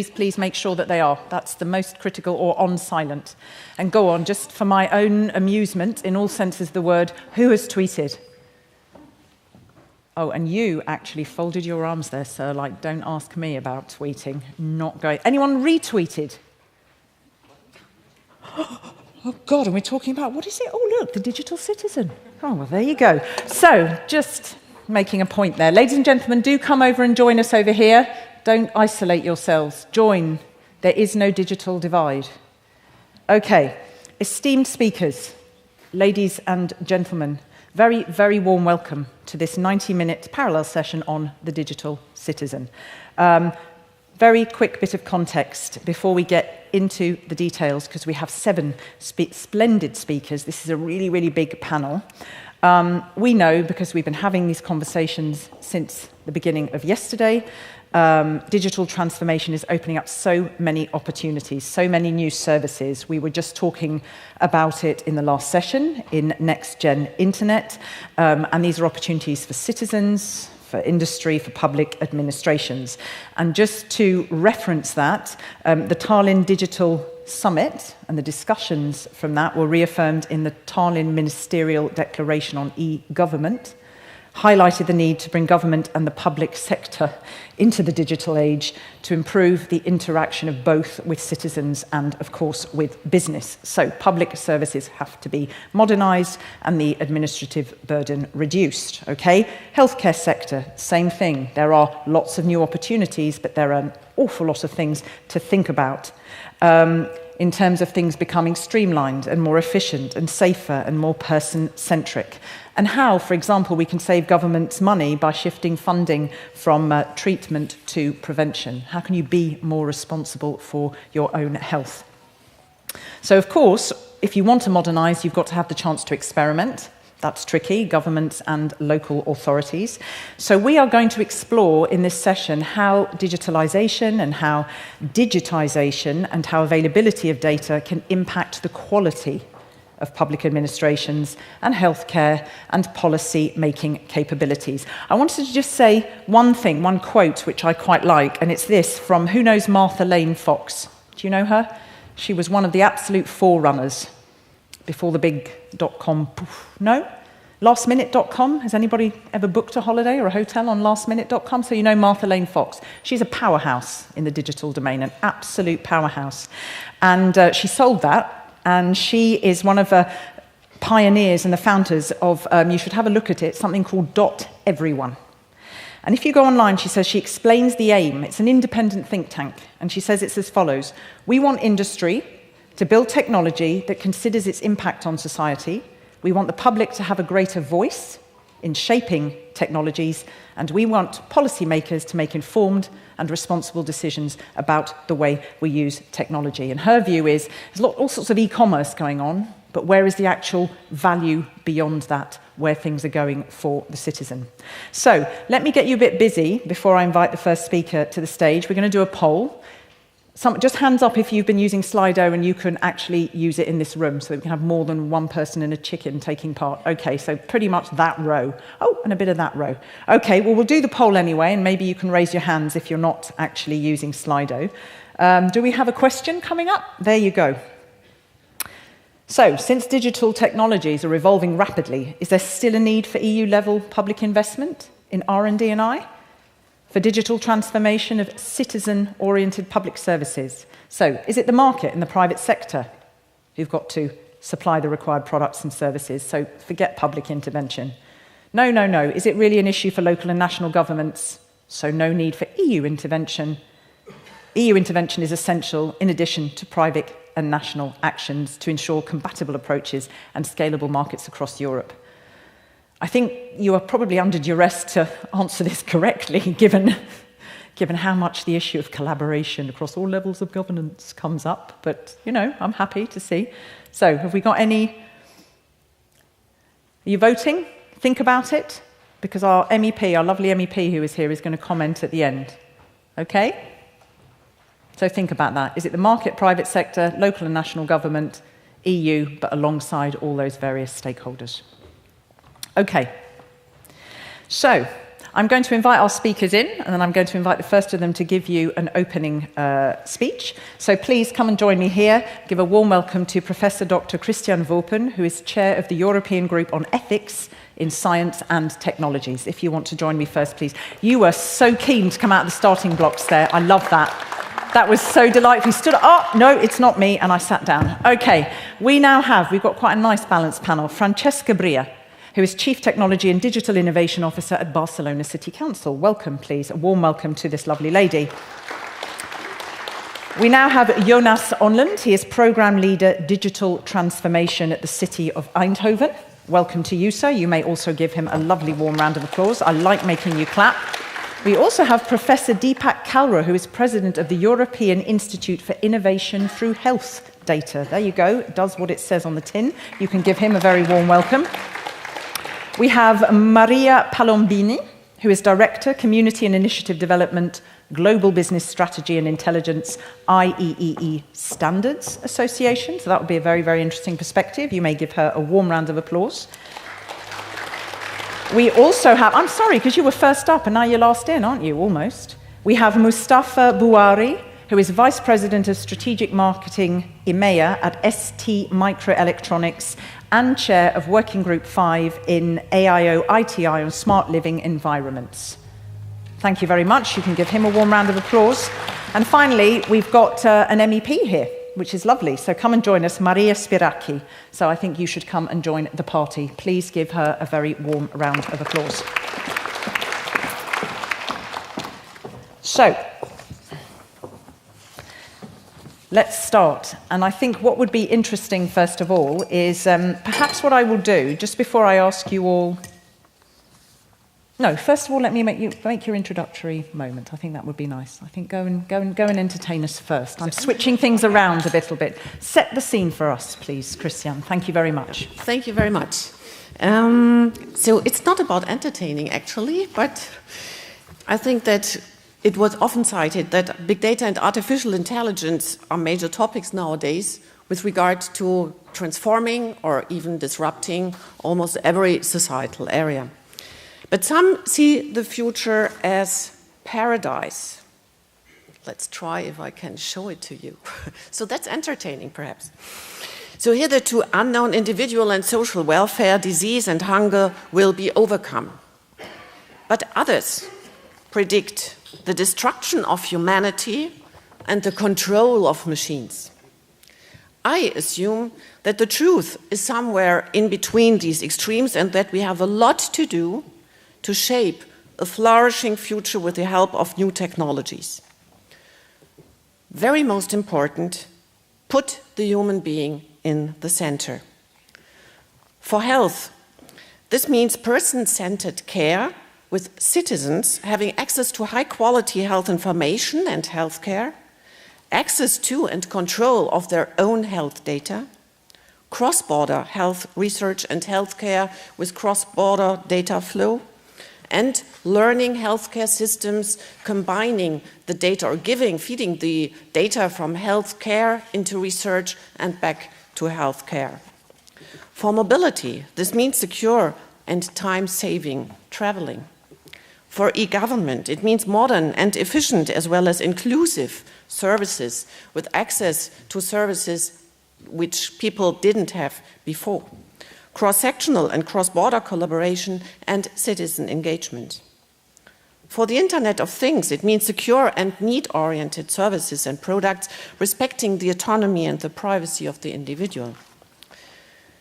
Please make sure that they are. That's the most critical, or on silent. And go on, just for my own amusement, in all senses of the word, who has tweeted? Oh, and you actually folded your arms there, sir, like, don't ask me about tweeting. Not going. Anyone retweeted? Oh, God, and we're talking about, what is it? Oh, look, the digital citizen. Oh, well, there you go. So, just making a point there. Ladies and gentlemen, do come over and join us over here. Don't isolate yourselves. Join. There is no digital divide. Okay, esteemed speakers, ladies and gentlemen, very, very warm welcome to this 90-minute parallel session on the digital citizen. Very quick bit of context before we get into the details, because we have 7 splendid speakers. This is a really, really big panel. We know, because we've been having these conversations since the beginning of yesterday, digital transformation is opening up so many opportunities, so many new services. We were just talking about it in the last session in Next Gen Internet, and these are opportunities for citizens, for industry, for public administrations. And just to reference that, the Tallinn Digital Summit and the discussions from that were reaffirmed in the Tallinn Ministerial Declaration on e-Government, highlighted the need to bring government and the public sector into the digital age to improve the interaction of both with citizens and, of course, with business. So public services have to be modernised and the administrative burden reduced, okay? Healthcare sector, same thing. There are lots of new opportunities, but there are an awful lot of things to think about. In terms of things becoming streamlined and more efficient and safer and more person-centric. And how, for example, we can save government's money by shifting funding from treatment to prevention. How can you be more responsible for your own health? So, of course, if you want to modernise, you've got to have the chance to experiment. That's tricky, governments and local authorities. So we are going to explore in this session how digitalisation and how digitisation and how availability of data can impact the quality of public administrations and healthcare and policy-making capabilities. I wanted to just say one thing, one quote, which I quite like, and it's this from, who knows Martha Lane Fox? Do you know her? She was one of the absolute forerunners before the big .com poof. No? Lastminute.com? Has anybody ever booked a holiday or a hotel on lastminute.com? So you know Martha Lane Fox. She's a powerhouse in the digital domain, an absolute powerhouse. And she sold that, and she is one of the pioneers and the founders of, you should have a look at it, something called .everyone. And if you go online, she says, she explains the aim. It's an independent think tank. And she says it's as follows. We want industry to build technology that considers its impact on society. We want the public to have a greater voice in shaping technologies, and we want policymakers to make informed and responsible decisions about the way we use technology. And her view is, there's all sorts of e-commerce going on, but where is the actual value beyond that, where things are going for the citizen? So let me get you a bit busy before I invite the first speaker to the stage. We're going to do a poll. Just hands up if you've been using Slido and you can actually use it in this room so that we can have more than one person and a chicken taking part. Okay, so pretty much that row. Oh, and a bit of that row. Okay, well, we'll do the poll anyway, and maybe you can raise your hands if you're not actually using Slido. Do we have a question coming up? There you go. So, since digital technologies are evolving rapidly, is there still a need for EU-level public investment in R&D and I? For digital transformation of citizen-oriented public services. So, is it the market and the private sector who've got to supply the required products and services? So, forget public intervention. No. Is it really an issue for local and national governments? So, no need for EU intervention. EU intervention is essential in addition to private and national actions to ensure compatible approaches and scalable markets across Europe. I think you are probably under duress to answer this correctly, given how much the issue of collaboration across all levels of governance comes up. But, you know, I'm happy to see. So, have we got any? Are you voting? Think about it, because our MEP, our lovely MEP who is here, is going to comment at the end. Okay? So think about that. Is it the market, private sector, local and national government, EU, but alongside all those various stakeholders? Okay, so I'm going to invite our speakers in, and then I'm going to invite the first of them to give you an opening speech. So please come and join me here. Give a warm welcome to Professor Dr. Christian Wopen, who is Chair of the European Group on Ethics in Science and Technologies. If you want to join me first, please. You were so keen to come out of the starting blocks there. I love that. That was so delightful. You stood up, oh, no, it's not me, and I sat down. Okay, we've got quite a nice balanced panel. Francesca Bria, who is Chief Technology and Digital Innovation Officer at Barcelona City Council. Welcome, please. A warm welcome to this lovely lady. We now have Jonas Onlund. He is Programme Leader Digital Transformation at the City of Eindhoven. Welcome to you, sir. You may also give him a lovely warm round of applause. I like making you clap. We also have Professor Deepak Kalra, who is President of the European Institute for Innovation Through Health Data. There you go. It does what it says on the tin. You can give him a very warm welcome. We have Maria Palombini, who is Director, Community and Initiative Development, Global Business Strategy and Intelligence, IEEE Standards Association. So that would be a very, very interesting perspective. You may give her a warm round of applause. We also have, I'm sorry, because you were first up and now you're last in, aren't you, almost? We have Mustapha BOURAOUI, who is Vice President of Strategic Marketing EMEA at STMicroelectronics and Chair of Working Group 5 in AIO ITI on Smart Living Environments. Thank you very much. You can give him a warm round of applause. And finally, we've got an MEP here, which is lovely. So come and join us, Maria Spiraki. So I think you should come and join the party. Please give her a very warm round of applause. So, let's start. And I think what would be interesting, first of all, is perhaps what I will do, just before I ask you all... No, first of all, let me make your introductory moment. I think that would be nice. I think go and entertain us first. I'm switching things around a little bit. Set the scene for us, please, Christian. Thank you very much. Thank you very much. So it's not about entertaining, actually, but I think that it was often cited that big data and artificial intelligence are major topics nowadays with regard to transforming or even disrupting almost every societal area. But some see the future as paradise. Let's try if I can show it to you. So that's entertaining, perhaps. So here the two unknown individual and social welfare, disease and hunger will be overcome. But others predict the destruction of humanity and the control of machines. I assume that the truth is somewhere in between these extremes and that we have a lot to do to shape a flourishing future with the help of new technologies. Very most important, put the human being in the center. For health, this means person-centered care with citizens having access to high-quality health information and healthcare, access to and control of their own health data, cross-border health research and healthcare with cross-border data flow, and learning healthcare systems combining the data or feeding the data from healthcare into research and back to healthcare. For mobility, this means secure and time-saving traveling. For e-government, it means modern and efficient as well as inclusive services with access to services which people didn't have before. Cross-sectional and cross-border collaboration and citizen engagement. For the Internet of Things, it means secure and need-oriented services and products respecting the autonomy and the privacy of the individual.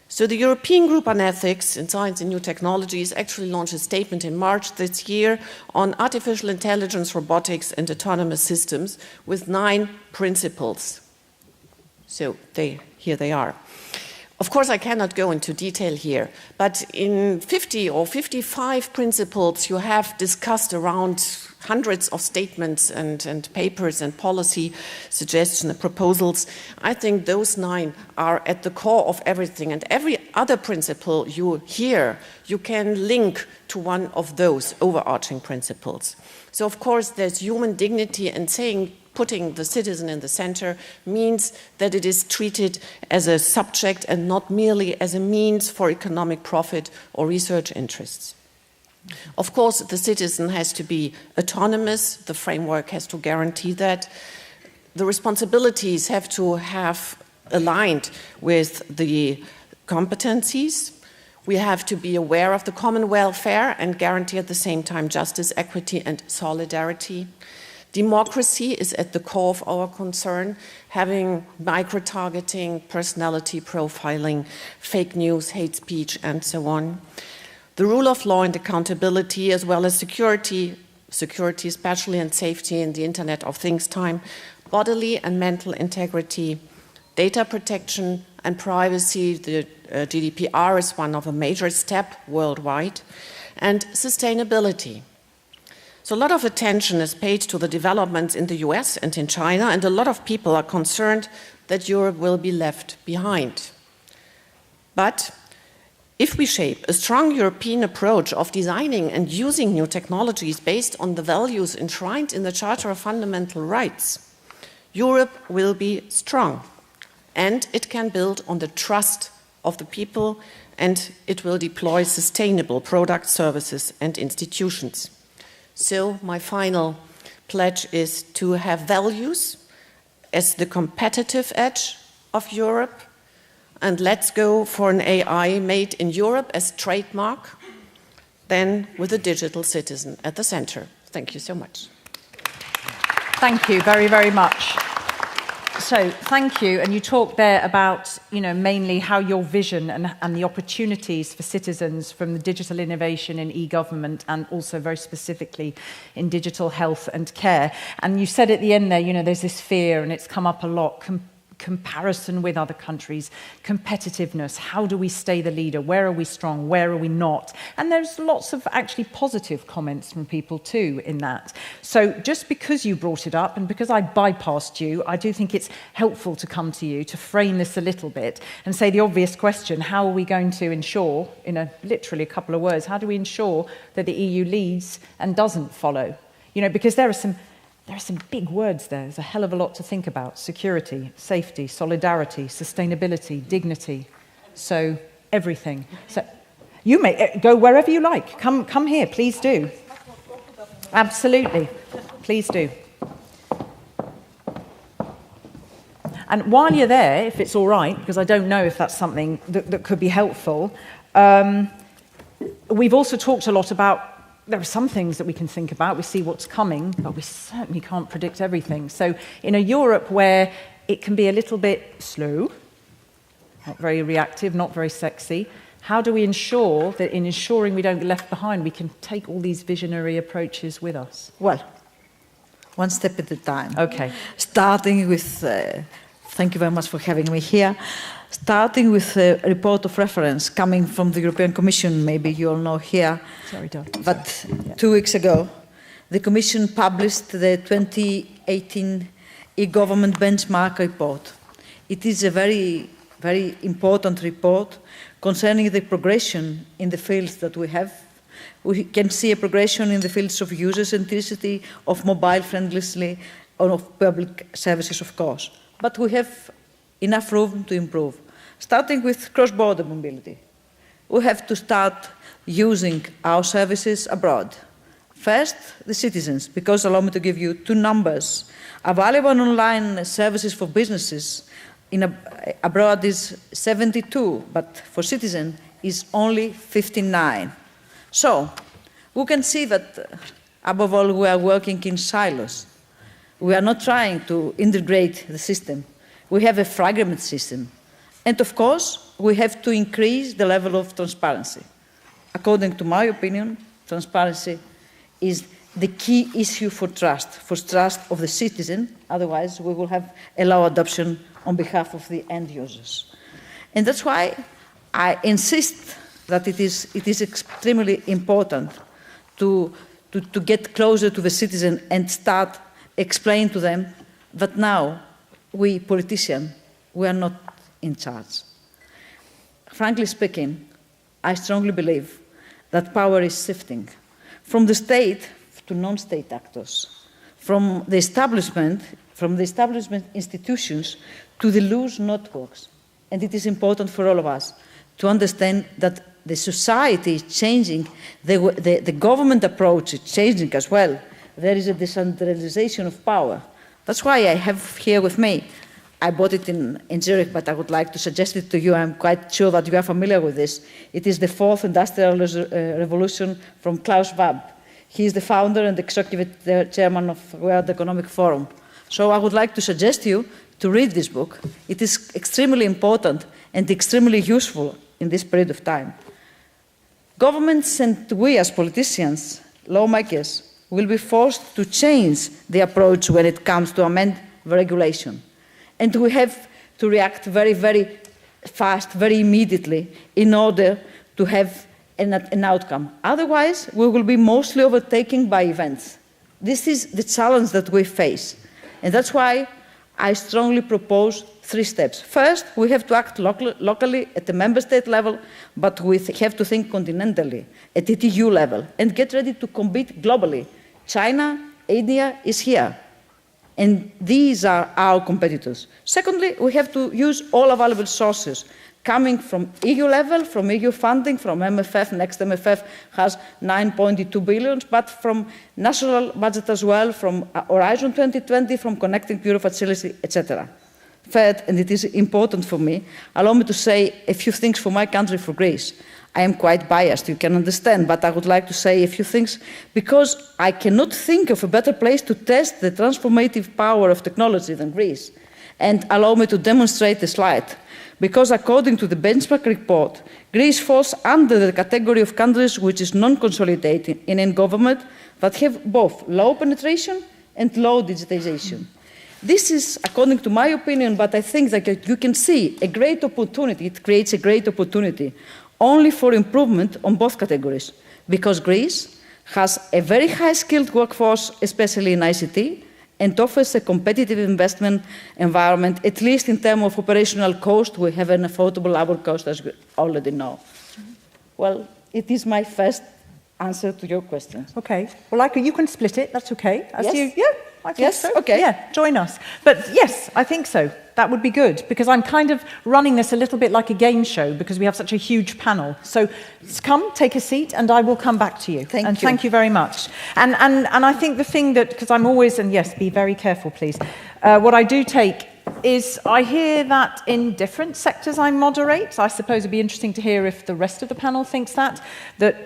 So the European Group on Ethics in Science and New Technologies actually launched a statement in March this year on artificial intelligence, robotics and autonomous systems with 9 principles. So here they are. Of course, I cannot go into detail here, but in 50 or 55 principles you have discussed around hundreds of statements and papers and policy suggestions and proposals. I think those 9 are at the core of everything, and every other principle you hear, you can link to one of those overarching principles. So of course there's human dignity, and putting the citizen in the center means that it is treated as a subject and not merely as a means for economic profit or research interests. Of course, the citizen has to be autonomous. The framework has to guarantee that. The responsibilities have to have aligned with the competencies. We have to be aware of the common welfare and guarantee at the same time justice, equity, and solidarity. Democracy is at the core of our concern, having micro-targeting, personality profiling, fake news, hate speech, and so on. The rule of law and accountability, as well as security especially, and safety in the Internet of Things time, bodily and mental integrity, data protection and privacy. The GDPR is one of a major step worldwide, and sustainability. So a lot of attention is paid to the developments in the US and in China, and a lot of people are concerned that Europe will be left behind. But if we shape a strong European approach of designing and using new technologies based on the values enshrined in the Charter of Fundamental Rights, Europe will be strong, and it can build on the trust of the people, and it will deploy sustainable products, services, and institutions. So my final pledge is to have values as the competitive edge of Europe, and let's go for an AI made in Europe as trademark, then with a digital citizen at the center. Thank you so much. Thank you very, very much. So thank you, and you talked there about, mainly how your vision and the opportunities for citizens from the digital innovation in e-government, and also very specifically in digital health and care. And you said at the end there, there's this fear, and it's come up a lot, comparison with other countries, competitiveness, how do we stay the leader, where are we strong, where are we not? And there's lots of actually positive comments from people too in that. So just because you brought it up and because I bypassed you, I do think it's helpful to come to you to frame this a little bit and say the obvious question: how are we going to ensure, in literally a couple of words, how do we ensure that the EU leads and doesn't follow? Because there are some big words there. There's a hell of a lot to think about. Security, safety, solidarity, sustainability, dignity. So everything. So you may go wherever you like. Come here, please do. Absolutely. Please do. And while you're there, if it's all right, because I don't know if that's something that could be helpful, we've also talked a lot about, there are some things that we can think about, we see what's coming, but we certainly can't predict everything. So in a Europe where it can be a little bit slow, not very reactive, not very sexy, how do we ensure that in ensuring we don't get left behind, we can take all these visionary approaches with us? Well, one step at a time. Okay. Starting with, thank you very much for having me here. Starting with a report of reference coming from the European Commission, maybe you all know here. Sorry, Doug. But 2 weeks ago, the Commission published the 2018 e-government benchmark report. It is a very, very important report concerning the progression in the fields that we have. We can see a progression in the fields of user centricity, of mobile friendlessly, or of public services, of course. But we have enough room to improve. Starting with cross-border mobility. We have to start using our services abroad. First, the citizens, because allow me to give you 2 numbers. Available online services for businesses abroad is 72, but for citizens is only 59. So, we can see that, above all, we are working in silos. We are not trying to integrate the system. We have a fragmented system. And of course, we have to increase the level of transparency. According to my opinion, transparency is the key issue for trust of the citizen. Otherwise, we will have a low adoption on behalf of the end users. And that's why I insist that it is extremely important to get closer to the citizen and start explaining to them that now we politicians, we are not in charge. Frankly speaking, I strongly believe that power is shifting from the state to non-state actors, from the establishment institutions to the loose networks. And it is important for all of us to understand that the society is changing, the government approach is changing as well. There is a decentralization of power. That's why I have here with me, I bought it in Zurich, but I would like to suggest it to you. I'm quite sure that you are familiar with this. It is the fourth industrial revolution from Klaus Schwab. He is the founder and executive chairman of the World Economic Forum. So I would like to suggest you to read this book. It is extremely important and extremely useful in this period of time. Governments and we as politicians, lawmakers, will be forced to change the approach when it comes to amend the regulation. And we have to react very, very fast, very immediately, in order to have an outcome. Otherwise, we will be mostly overtaken by events. This is the challenge that we face. And that's why I strongly propose 3 steps. First, we have to act locally at the member state level, but we have to think continentally, at the EU level, and get ready to compete globally. China, India is here. And these are our competitors. Secondly, we have to use all available sources coming from EU level, from EU funding, from MFF. Next MFF has 9.2 billion, but from national budget as well, from Horizon 2020, from Connecting Europe Facility, etc. Third, and it is important for me, allow me to say a few things for my country, for Greece. I am quite biased, you can understand, but I would like to say a few things because I cannot think of a better place to test the transformative power of technology than Greece. And allow me to demonstrate the slide. Because according to the benchmark report, Greece falls under the category of countries which is non-consolidated in government that have both low penetration and low digitization. This is, according to my opinion, but I think that you can see a great opportunity, it creates a great opportunity only for improvement on both categories, because Greece has a very high-skilled workforce, especially in ICT, and offers a competitive investment environment, at least in terms of operational cost. We have an affordable labor cost, as we already know. Well, it is my first answer to your question. Okay. Well, you can split it. That's okay. Yes? Yeah, I think yes? so. Okay. Yeah, join us. But yes, I think so. That would be good, because I'm kind of running this a little bit like a game show, because we have such a huge panel. So come, take a seat, and I will come back to you. Thank you very much. And I think the thing that, because I'm always, and yes, be very careful, please. What I do take is I hear that in different sectors I moderate. I suppose it'd be interesting to hear if the rest of the panel thinks that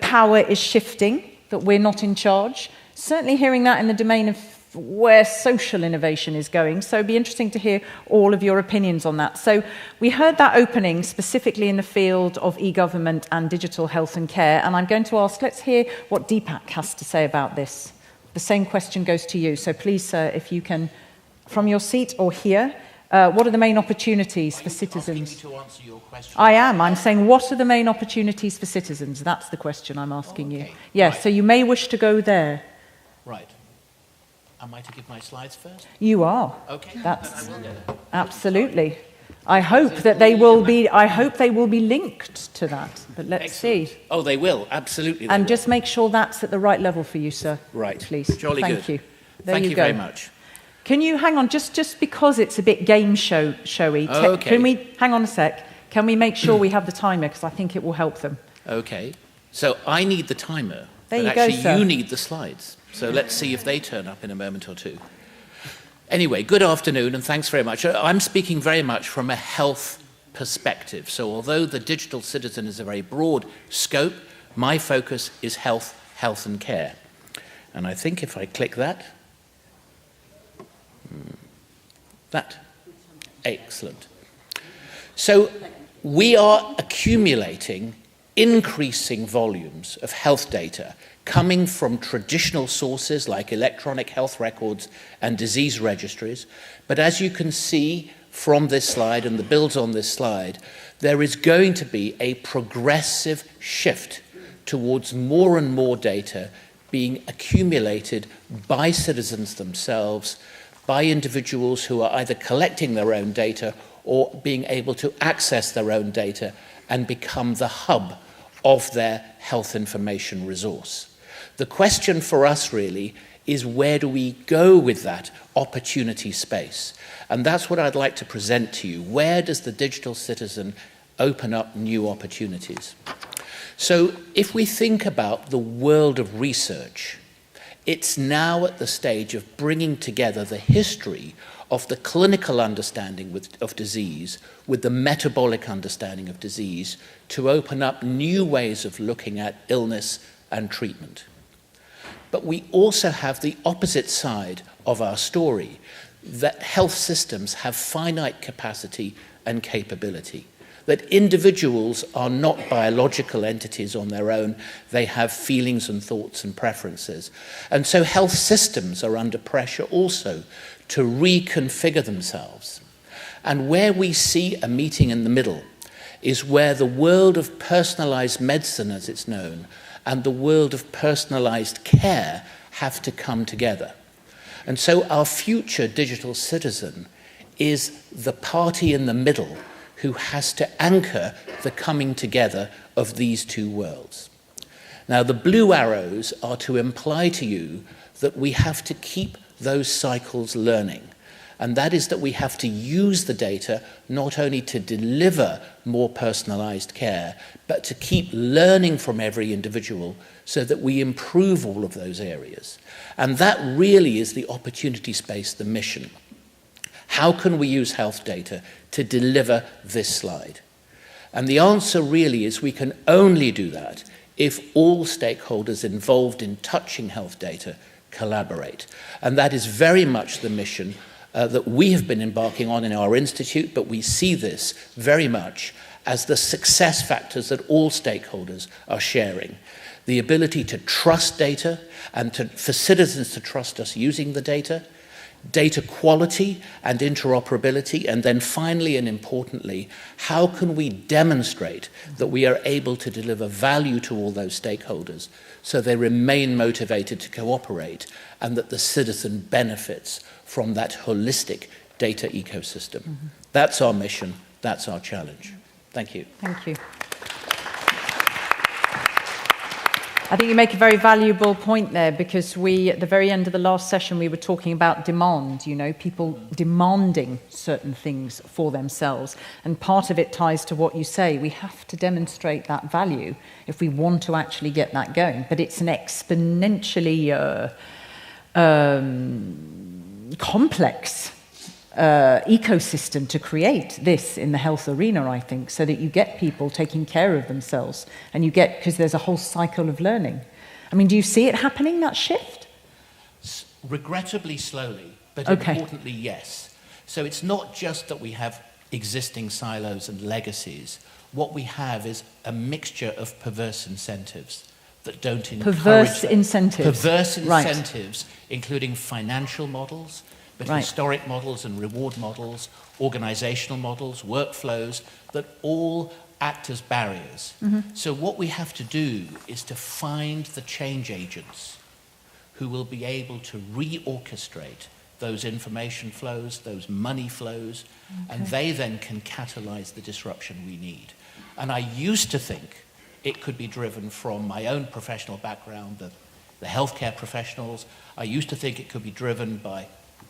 power is shifting, that we're not in charge. Certainly hearing that in the domain of where social innovation is going. So it'd be interesting to hear all of your opinions on that. So we heard that opening specifically in the field of e-government and digital health and care. And I'm going to ask, let's hear what Deepak has to say about this. The same question goes to you. So please, sir, if you can, from your seat or here, what are the main opportunities for citizens? Asking me to answer your question? I am. I'm saying, what are the main opportunities for citizens? That's the question I'm asking you. Yes, right. So you may wish to go there. Right. Am I to give my slides first? You are. Okay. That's then I will get it. Absolutely. I hope that they will be. I hope they will be linked to that. But let's Excellent. see. Oh, they will absolutely. And will. just make sure that's at the right level for you, sir. Right. Please. Jolly Thank good. you. There Thank you you go. very much. Can you hang on? Just because it's a bit game showy. Okay. Can we hang on a sec? Can we make sure we have the timer, because I think it will help them. Okay. So I need the timer. There but you go, actually sir. you need the slides. So let's see if they turn up in a moment or two. Anyway, good afternoon, and thanks very much. I'm speaking very much from a health perspective. So although the digital citizen is a very broad scope, my focus is health, health and care. And I think if I click that, excellent. So we are accumulating increasing volumes of health data coming from traditional sources like electronic health records and disease registries. But as you can see from this slide and the builds on this slide, there is going to be a progressive shift towards more and more data being accumulated by citizens themselves, by individuals who are either collecting their own data or being able to access their own data and become the hub of their health information resource. The question for us really is, where do we go with that opportunity space? And that's what I'd like to present to you. Where does the digital citizen open up new opportunities? So if we think about the world of research, it's now at the stage of bringing together the history of the clinical understanding of disease with the metabolic understanding of disease to open up new ways of looking at illness and treatment. But we also have the opposite side of our story, that health systems have finite capacity and capability, that individuals are not biological entities on their own, they have feelings and thoughts and preferences. And so health systems are under pressure also to reconfigure themselves. And where we see a meeting in the middle is where the world of personalised medicine, as it's known, and the world of personalised care have to come together. And so our future digital citizen is the party in the middle who has to anchor the coming together of these two worlds. Now, the blue arrows are to imply to you that we have to keep those cycles learning. And that is that we have to use the data not only to deliver more personalized care, but to keep learning from every individual so that we improve all of those areas. And that really is the opportunity space, the mission. How can we use health data to deliver this slide? And the answer really is we can only do that if all stakeholders involved in touching health data collaborate. And that is very much the mission that we have been embarking on in our institute, but we see this very much as the success factors that all stakeholders are sharing. The ability to trust data and for citizens to trust us using the data, data quality and interoperability, and then finally and importantly, how can we demonstrate that we are able to deliver value to all those stakeholders so they remain motivated to cooperate and that the citizen benefits from that holistic data ecosystem. Mm-hmm. That's our mission, that's our challenge. Thank you. Thank you. I think you make a very valuable point there, because at the very end of the last session, we were talking about demand, people demanding certain things for themselves. And part of it ties to what you say. We have to demonstrate that value if we want to actually get that going. But it's an exponentially complex ecosystem to create this in the health arena, I think, so that you get people taking care of themselves and you get, because there's a whole cycle of learning. I mean, do you see it happening, that shift? Regrettably slowly, but okay. Importantly, yes. So it's not just that we have existing silos and legacies. What we have is a mixture of perverse incentives that don't encourage perverse incentives. Perverse incentives, right. Including financial models, but right. Historic models and reward models, organizational models, workflows, that all act as barriers. Mm-hmm. So what we have to do is to find the change agents who will be able to reorchestrate those information flows, those money flows, okay. And they then can catalyze the disruption we need. And I used to think it could be driven from my own professional background, the healthcare professionals. I used to think it could be driven by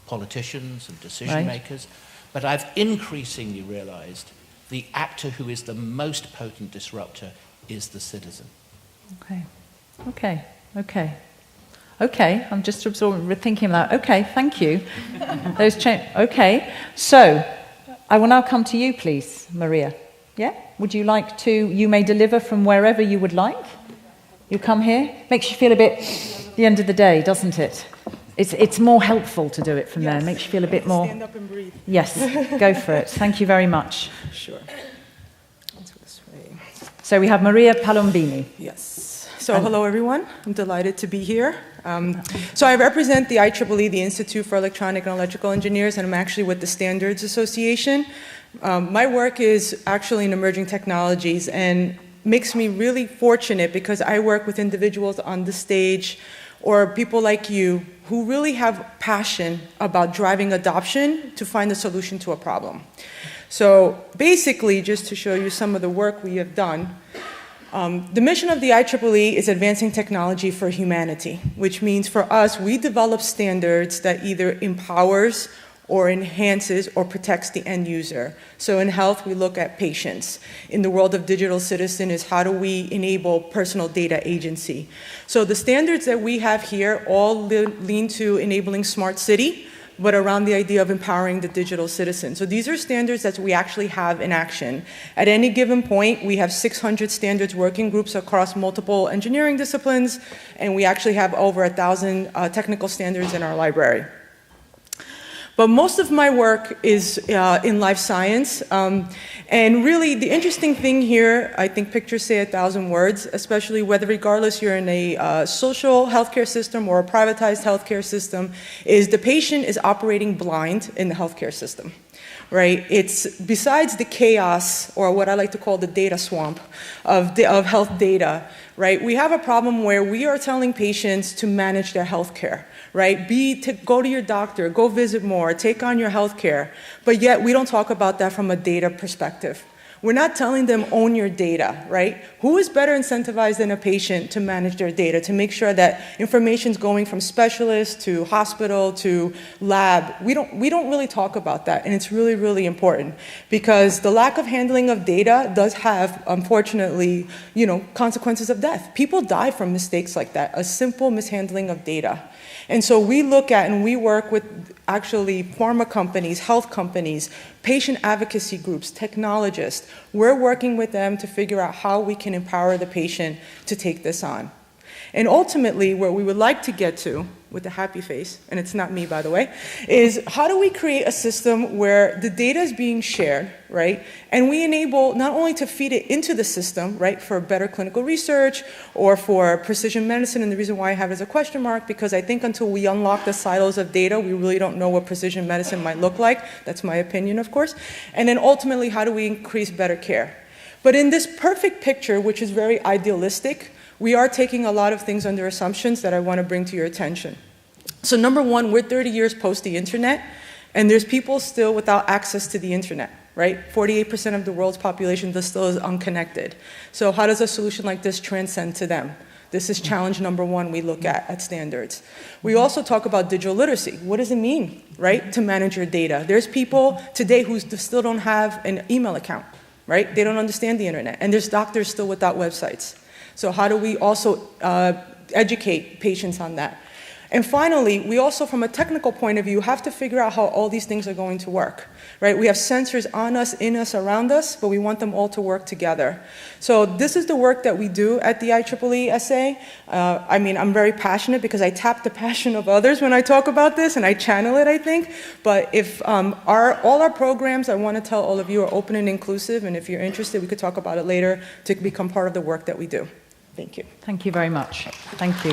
politicians and decision right. makers, but I've increasingly realized the actor who is the most potent disruptor is the citizen. Okay, I'm just thinking about that. Okay, thank you. Okay, so I will now come to you, please, Maria. Yeah? Would you like to, you may deliver from wherever you would like. You come here. Makes you feel a bit, the end of the day, doesn't it? It's more helpful to do it from there. It makes you feel a bit more... Stand up and breathe. Yes, go for it. Thank you very much. Sure. Let's go this way. So we have Maria Palombini. Yes. So hello, everyone. I'm delighted to be here. So I represent the IEEE, the Institute for Electronic and Electrical Engineers, and I'm actually with the Standards Association. My work is actually in emerging technologies and makes me really fortunate because I work with individuals on the stage or people like you who really have passion about driving adoption to find a solution to a problem. So basically, just to show you some of the work we have done, the mission of the IEEE is advancing technology for humanity, which means for us, we develop standards that either empowers or enhances or protects the end user. So in health, we look at patients. In the world of digital citizen is how do we enable personal data agency. So the standards that we have here all lean to enabling smart city, but around the idea of empowering the digital citizen. So these are standards that we actually have in action. At any given point, we have 600 standards working groups across multiple engineering disciplines, and we actually have over 1,000 technical standards in our library. But most of my work is in life science. And really, the interesting thing here, I think pictures say 1,000 words, especially whether regardless you're in a social healthcare system or a privatized healthcare system, is the patient is operating blind in the healthcare system. Right? It's besides the chaos, or what I like to call the data swamp of health data, right? We have a problem where we are telling patients to manage their health care, right? Go to your doctor, go visit more, take on your health care, but yet we don't talk about that from a data perspective. We're not telling them own your data, right? Who is better incentivized than a patient to manage their data, to make sure that information's going from specialist to hospital to lab? We don't really talk about that, and it's really, really important because the lack of handling of data does have, unfortunately, consequences of death. People die from mistakes like that, a simple mishandling of data. And so we look at and we work with actually pharma companies, health companies, patient advocacy groups, technologists. We're working with them to figure out how we can empower the patient to take this on. And ultimately, where we would like to get to, with a happy face, and it's not me, by the way, is how do we create a system where the data is being shared, right? And we enable not only to feed it into the system, right, for better clinical research or for precision medicine, and the reason why I have it as a question mark, because I think until we unlock the silos of data, we really don't know what precision medicine might look like. That's my opinion, of course. And then ultimately, how do we increase better care? But in this perfect picture, which is very idealistic, we are taking a lot of things under assumptions that I want to bring to your attention. So number one, we're 30 years post the internet, and there's people still without access to the internet, right? 48% of the world's population still is unconnected. So how does a solution like this transcend to them? This is challenge number one we look at standards. We also talk about digital literacy. What does it mean, right, to manage your data? There's people today who still don't have an email account, right? They don't understand the internet, and there's doctors still without websites. So how do we also educate patients on that? And finally, we also, from a technical point of view, have to figure out how all these things are going to work, right? We have sensors on us, in us, around us, but we want them all to work together. So this is the work that we do at the IEEE SA. I'm very passionate because I tap the passion of others when I talk about this, and I channel it, I think. But if all our programs, I want to tell all of you, are open and inclusive, and if you're interested, we could talk about it later to become part of the work that we do. Thank you. Thank you very much. Thank you.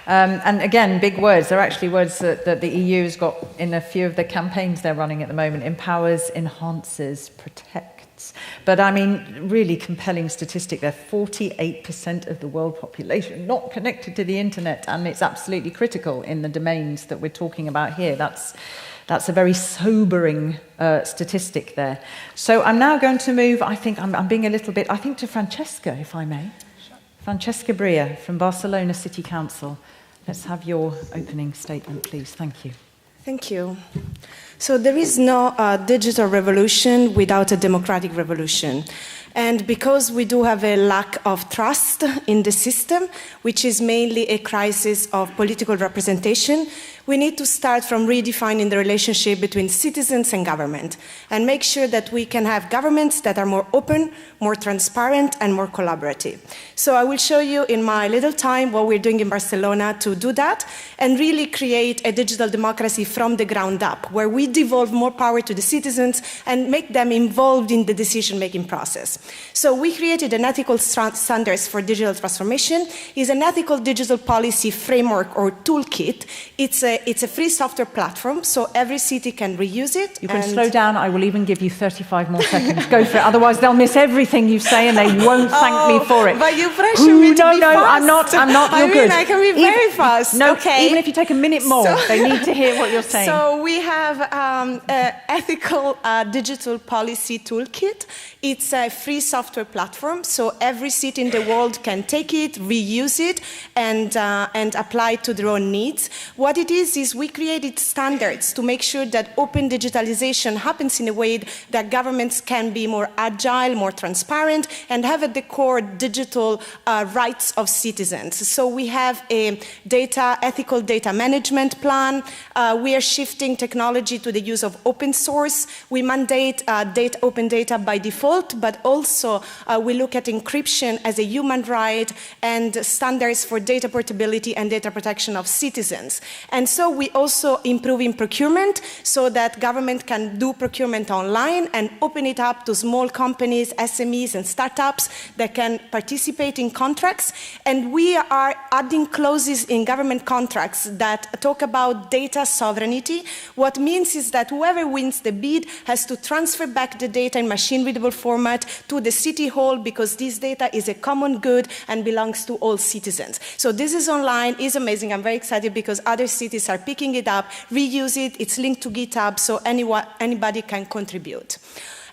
And again, big words. They're actually words that the EU has got in a few of the campaigns they're running at the moment. Empowers, enhances, protects. But I mean, really compelling statistic there. 48% of the world population not connected to the internet, and it's absolutely critical in the domains that we're talking about here. That's a very sobering statistic there. So I'm now going to move, I think I'm being a little bit, I think to Francesca, if I may. Sure. Francesca Bria from Barcelona City Council. Let's have your opening statement, please. Thank you. Thank you. So there is no digital revolution without a democratic revolution. And because we do have a lack of trust in the system, which is mainly a crisis of political representation, we need to start from redefining the relationship between citizens and government and make sure that we can have governments that are more open, more transparent, and more collaborative. So I will show you in my little time what we're doing in Barcelona to do that and really create a digital democracy from the ground up, where we devolve more power to the citizens and make them involved in the decision-making process. So we created an ethical standards for digital transformation. It's an ethical digital policy framework or toolkit. It's a free software platform, so every city can reuse it. You can slow down. I will even give you 35 more seconds. Go for it. Otherwise, they'll miss everything you say and they won't thank me for it. But you pressure me to be fast. No, I'm not. You're good. I can be very fast. No, okay. Even if you take a minute more, they need to hear what you're saying. So we have an ethical digital policy toolkit. It's a free free software platform, so every city in the world can take it, reuse it, and apply it to their own needs. What it is we created standards to make sure that open digitalization happens in a way that governments can be more agile, more transparent, and have at the core digital rights of citizens. So we have a ethical data management plan. We are shifting technology to the use of open source. We mandate open data by default, but also we look at encryption as a human right and standards for data portability and data protection of citizens. And so we also improve in procurement so that government can do procurement online and open it up to small companies, SMEs, and startups that can participate in contracts. And we are adding clauses in government contracts that talk about data sovereignty. What means is that whoever wins the bid has to transfer back the data in machine-readable format to the city hall, because this data is a common good and belongs to all citizens. So this is online, is amazing. I'm very excited because other cities are picking it up, reuse it. It's linked to GitHub, so anybody can contribute.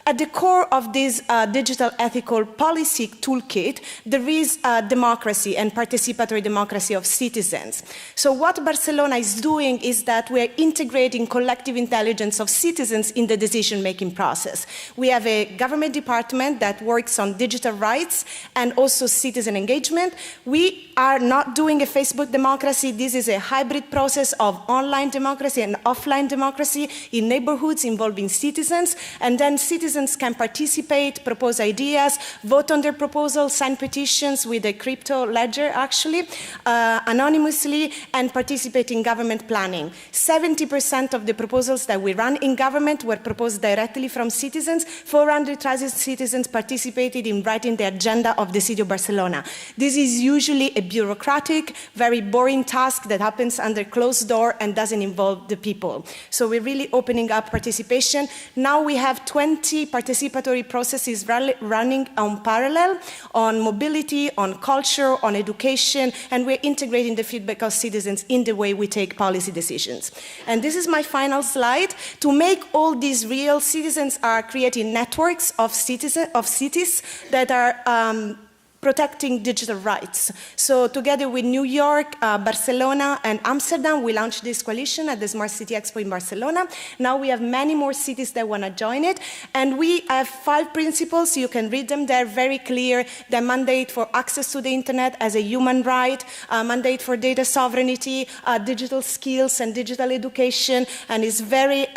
At the core of this digital ethical policy toolkit, there is democracy and participatory democracy of citizens. So what Barcelona is doing is that we are integrating collective intelligence of citizens in the decision-making process. We have a government department that works on digital rights and also citizen engagement. We are not doing a Facebook democracy. This is a hybrid process of online democracy and offline democracy in neighborhoods involving citizens, and then citizens can participate, propose ideas, vote on their proposals, sign petitions with a crypto ledger, actually, anonymously, and participate in government planning. 70% of the proposals that we run in government were proposed directly from citizens. 400,000 citizens participated in writing the agenda of the city of Barcelona. This is usually a bureaucratic, very boring task that happens under closed door and doesn't involve the people. So we're really opening up participation. Now we have 20 participatory processes running on parallel, on mobility, on culture, on education, and we're integrating the feedback of citizens in the way we take policy decisions. And this is my final slide. To make all these real, citizens are creating networks of cities that are protecting digital rights. So together with New York, Barcelona, and Amsterdam, we launched this coalition at the Smart City Expo in Barcelona. Now we have many more cities that want to join it. And we have 5 principles. You can read them. They're very clear. The mandate for access to the internet as a human right, mandate for data sovereignty, digital skills and digital education. And it's very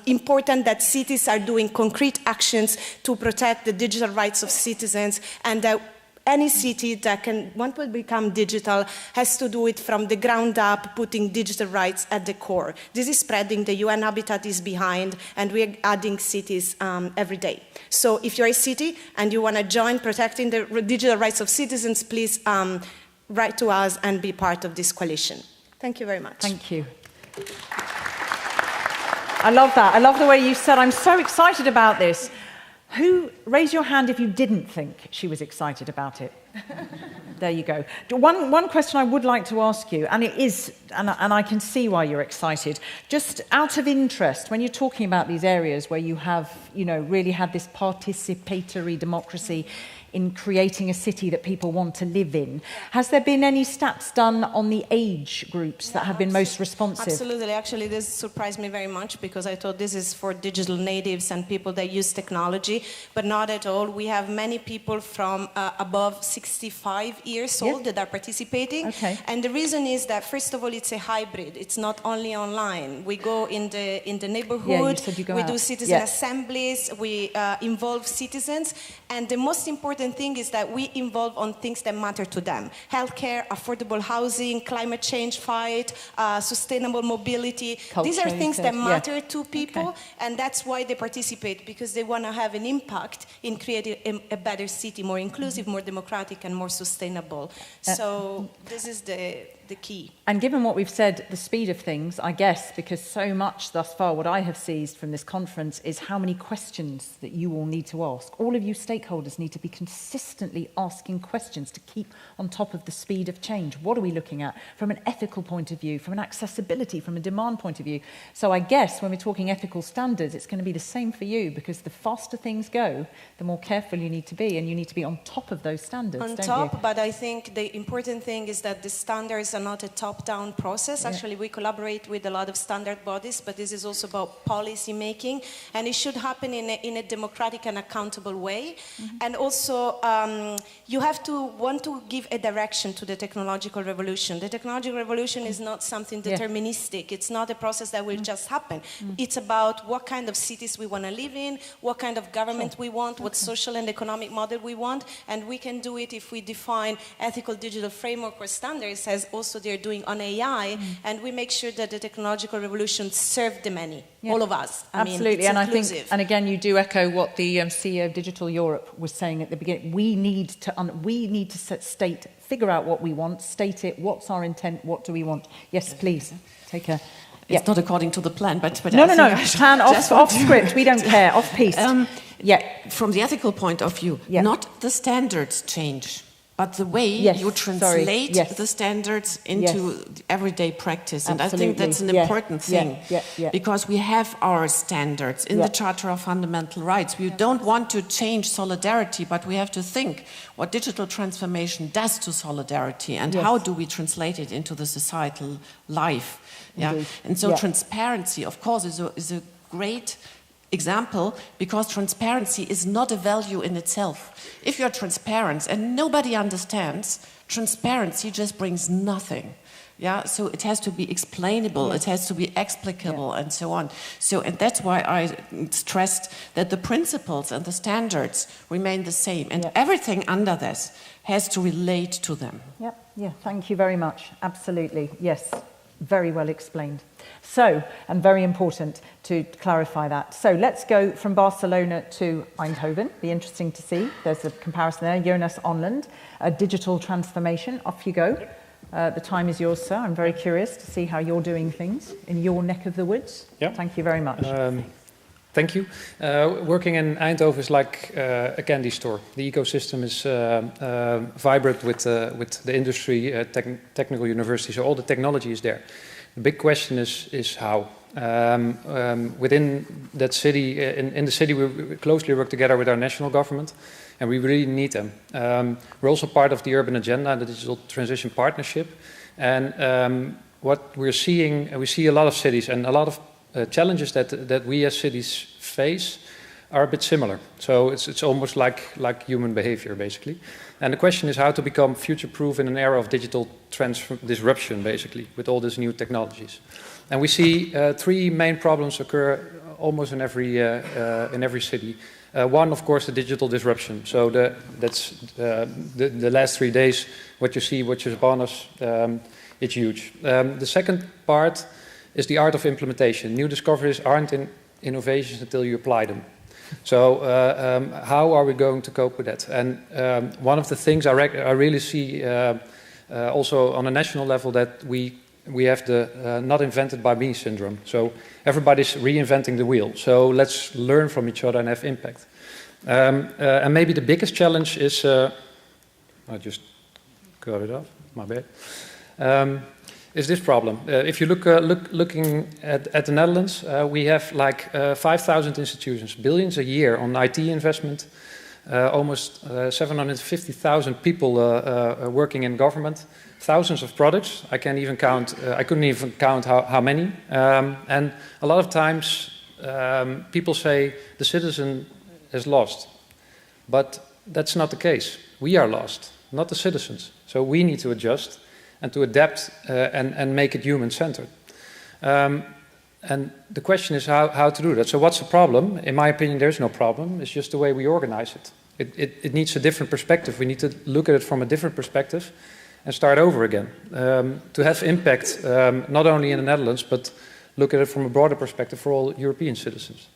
important that cities are doing concrete actions to protect the digital rights of citizens, and that any city that want to become digital has to do it from the ground up, putting digital rights at the core. This is spreading. The UN Habitat is behind, and we're adding cities every day. So if you're a city and you want to join protecting the digital rights of citizens, please write to us and be part of this coalition. Thank you very much. Thank you. I love that. I love the way you said, I'm so excited about this. Raise your hand if you didn't think she was excited about it. There you go. One question I would like to ask you, and it is, and I can see why you're excited, just out of interest, when you're talking about these areas where you have, really had this participatory democracy in creating a city that people want to live in, has there been any stats done on the age groups that have been most responsive? Absolutely. Actually, this surprised me very much because I thought this is for digital natives and people that use technology, but not at all. We have many people from above 65 years old that are participating. Okay. And the reason is that, first of all, it's a hybrid. It's not only online. We go in the neighborhood, we do citizen assemblies, we involve citizens, and the most important thing is that we involve on things that matter to them. Healthcare, affordable housing, climate change fight, sustainable mobility. Culture, these are things that matter to people, and that's why they participate, because they want to have an impact in creating a better city, more inclusive, more democratic, and more sustainable. So this is the the key. And given what we've said, the speed of things, I guess, because so much thus far, what I have seized from this conference is how many questions that you all need to ask. All of you stakeholders need to be consistently asking questions to keep on top of the speed of change. What are we looking at from an ethical point of view, from an accessibility, from a demand point of view? So I guess when we're talking ethical standards, it's going to be the same for you, because the faster things go, the more careful you need to be, and you need to be on top of those standards, on don't top, you? but I think the important thing is that the standards are not a top-down process. Actually, we collaborate with a lot of standard bodies, but this is also about policy making, and it should happen in a democratic and accountable way. And also, you have to want to give a direction to the technological revolution. The technological revolution is not something deterministic. It's not a process that will just happen. It's about what kind of cities we want to live in, what kind of government we want, what social and economic model we want, and we can do it if we define ethical digital framework or standards, as also they're doing on AI, and we make sure that the technological revolution serves the many, all of us. Absolutely, I mean, and inclusive. I think, and again, you do echo what the CEO of Digital Europe was saying at the beginning. We need to figure out what we want, state it. What's our intent? What do we want? Yes, please take a. It's not according to the plan, but no. Plan off script. We don't care. Off piece. From the ethical point of view, not the standards change, but the way you translate the standards into everyday practice. And I think that's an important thing, because we have our standards in the Charter of Fundamental Rights. We don't want to change solidarity, but we have to think what digital transformation does to solidarity, and how do we translate it into the societal life. And so transparency, of course, is a great example, because transparency is not a value in itself. If you're transparent and nobody understands, transparency just brings nothing. So it has to be explainable, it has to be explicable, and so on. And that's why I stressed that the principles and the standards remain the same, and everything under this has to relate to them. Thank you very much. Absolutely, yes. Very well explained. So, and very important to clarify that. So let's go from Barcelona to Eindhoven. Be interesting to see. There's a comparison there. Jonas Onland, a digital transformation. Off you go. The time is yours, sir. I'm very curious to see how you're doing things in your neck of the woods. Thank you very much. Thank you. Working in Eindhoven is like a candy store. The ecosystem is vibrant with the industry, technical university, so all the technology is there. The big question is how. Within that city, in the city, we closely work together with our national government, and we really need them. We're also part of the Urban Agenda, the Digital Transition Partnership, and what we're seeing, we see a lot of cities and a lot of challenges that we as cities face are a bit similar. So it's almost like human behavior, basically. And the question is how to become future-proof in an era of digital disruption, basically, with all these new technologies. And we see three main problems occur almost in every city. One, of course, the digital disruption. So that's the last 3 days, what you see, what is upon us, it's huge. The second part is the art of implementation. New discoveries aren't innovations until you apply them. So how are we going to cope with that? And one of the things I really see also on a national level, that we have the not invented by me syndrome. So everybody's reinventing the wheel. So let's learn from each other and have impact. And maybe the biggest challenge is, I just got it off, my bad. Is this problem. If you looking at the Netherlands, we have like 5,000 institutions, billions a year on IT investment, almost 750,000 people working in government, thousands of products. I couldn't even count how many. And a lot of times people say the citizen is lost, but that's not the case. We are lost, not the citizens. So we need to adjust and to adapt and make it human-centered. And the question is how to do that. So what's the problem? In my opinion, there's no problem. It's just the way we organize it. It needs a different perspective. We need to look at it from a different perspective and start over again. To have impact, not only in the Netherlands, but look at it from a broader perspective for all European citizens.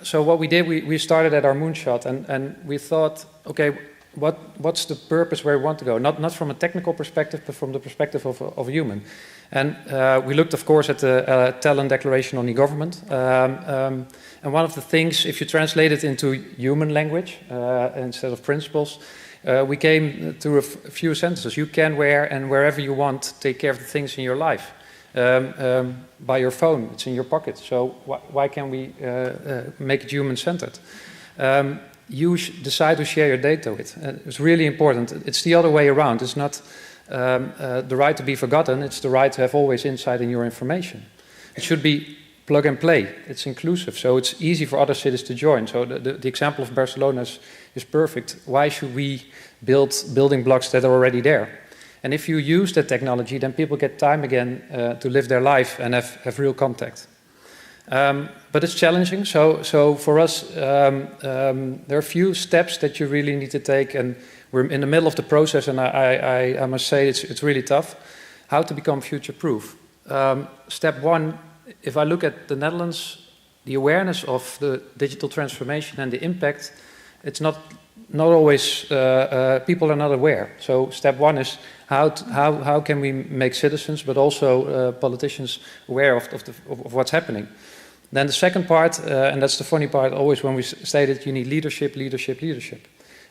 So what we did, we started at our moonshot, and we thought, okay, what's the purpose where we want to go? Not from a technical perspective, but from the perspective of a human. And we looked, of course, at the Talent Declaration on e-government. And one of the things, if you translate it into human language instead of principles, we came to a few sentences. You can, where and wherever you want, take care of the things in your life. By your phone, it's in your pocket. So why can't we make it human-centered? You decide to share your data with. It's really important. It's the other way around. It's not the right to be forgotten. It's the right to have always insight in your information. It should be plug and play. It's inclusive, so it's easy for other cities to join. So the example of Barcelona is perfect. Why should we build building blocks that are already there? And if you use that technology, then people get time again to live their life and have real contact. But it's challenging, so for us, there are a few steps that you really need to take, and we're in the middle of the process, and I must say it's really tough. How to become future-proof. Step one, if I look at the Netherlands, the awareness of the digital transformation and the impact, it's not always, people are not aware. So step one is how can we make citizens, but also politicians aware of what's happening. Then the second part, and that's the funny part, always when we say that you need leadership,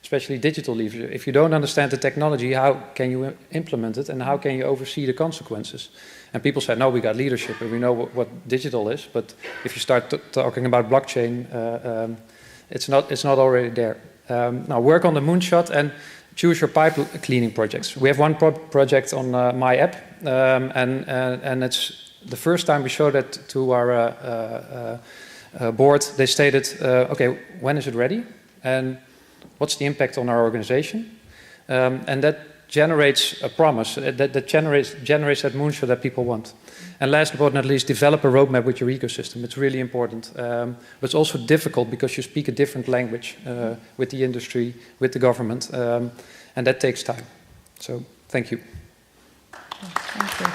especially digital leadership. If you don't understand the technology, how can you implement it and how can you oversee the consequences? And people say, no, we got leadership and we know what digital is, but if you start talking about blockchain, it's not already there. Now work on the moonshot and choose your pipe cleaning projects. We have one project on my app, and it's the first time we showed that to our board. They stated, okay, when is it ready? And what's the impact on our organization? And that generates a promise, that generates that moonshot that people want. And last but not least, develop a roadmap with your ecosystem. It's really important. But it's also difficult because you speak a different language with the industry, with the government, and that takes time. So, thank you. Thank you.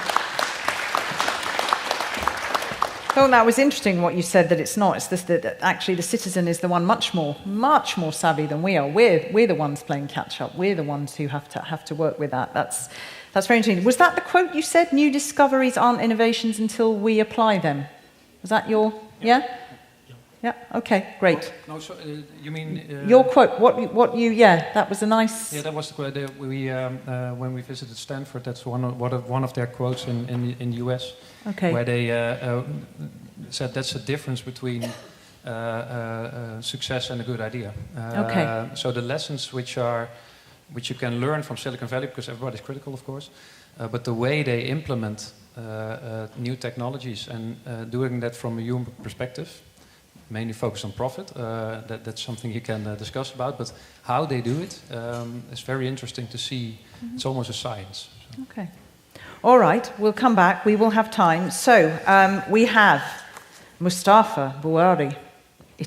Well, that was interesting what you said, that it's not. It's this, that actually the citizen is the one much more savvy than we are. We're the ones playing catch up. We're the ones who have to work with that. That's very interesting. Was that the quote you said? New discoveries aren't innovations until we apply them. Was that your? Yeah. Yeah. Okay. Great. No, so you mean your quote? What you? Yeah, that was a nice. Yeah, that was the quote. We when we visited Stanford, that's one of their quotes in the US. Okay. Where they said that's the difference between success and a good idea. Okay. So the lessons which you can learn from Silicon Valley, because everybody's critical, of course, but the way they implement new technologies and doing that from a human perspective, mainly focused on profit. That's something you can discuss about, but how they do it is very interesting to see. Mm-hmm. It's almost a science. So. Okay. All right, we'll come back. We will have time. So we have Mustapha BOURAOUI.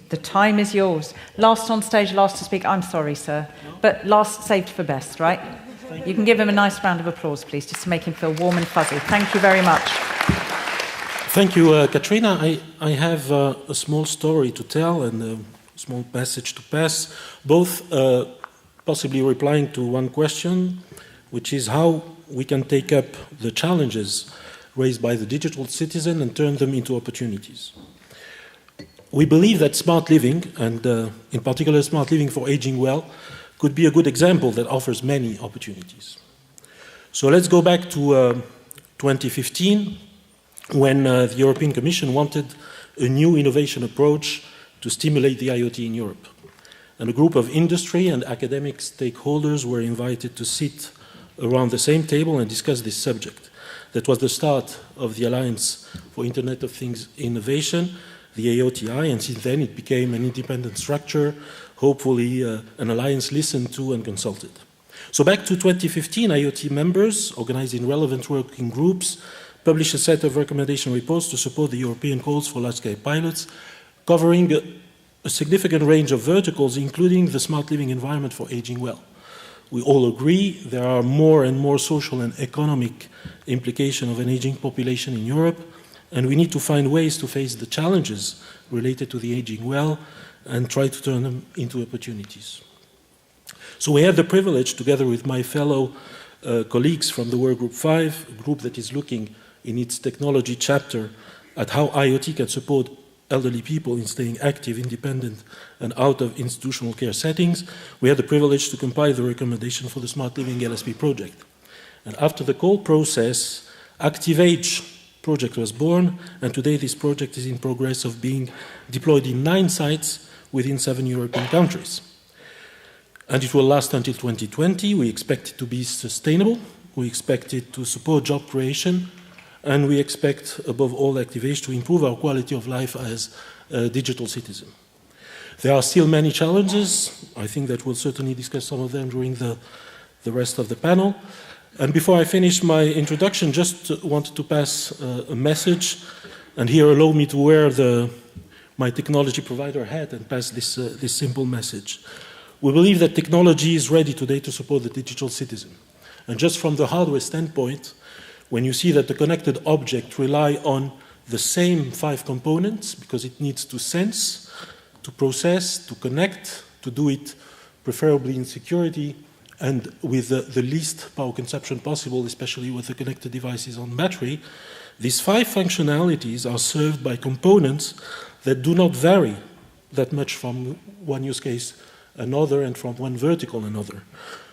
The time is yours. Last on stage, last to speak. I'm sorry, sir, but last saved for best, right? You can give him a nice round of applause, please, just to make him feel warm and fuzzy. Thank you very much. Thank you, Katrina. I have a small story to tell and a small message to pass, both possibly replying to one question, which is how we can take up the challenges raised by the digital citizen and turn them into opportunities. We believe that smart living, and in particular smart living for aging well, could be a good example that offers many opportunities. So let's go back to 2015, when the European Commission wanted a new innovation approach to stimulate the IoT in Europe. And a group of industry and academic stakeholders were invited to sit around the same table and discuss this subject. That was the start of the Alliance for Internet of Things Innovation, the AOTI, and since then it became an independent structure, hopefully an alliance listened to and consulted. So back to 2015, IoT members, organized in relevant working groups, published a set of recommendation reports to support the European calls for large-scale pilots, covering a significant range of verticals, including the smart living environment for aging well. We all agree there are more and more social and economic implications of an aging population in Europe, and we need to find ways to face the challenges related to the aging well and try to turn them into opportunities. So we had the privilege, together with my fellow colleagues from the Work Group 5, a group that is looking in its technology chapter at how IoT can support elderly people in staying active, independent, and out of institutional care settings. We had the privilege to compile the recommendation for the Smart Living LSP project. And after the call process, ActiveAge project was born, and today this project is in progress of being deployed in 9 sites within 7 European countries. And it will last until 2020. We expect it to be sustainable. We expect it to support job creation. And we expect, above all, ActiveAge to improve our quality of life as a digital citizen. There are still many challenges. I think that we'll certainly discuss some of them during the rest of the panel. And before I finish my introduction, just wanted to pass a message. And here, allow me to wear my technology provider hat and pass this simple message. We believe that technology is ready today to support the digital citizen. And just from the hardware standpoint, when you see that the connected object rely on the same 5 components, because it needs to sense, to process, to connect, to do it preferably in security and with the least power consumption possible, especially with the connected devices on battery, these 5 functionalities are served by components that do not vary that much from one use case another and from one vertical another.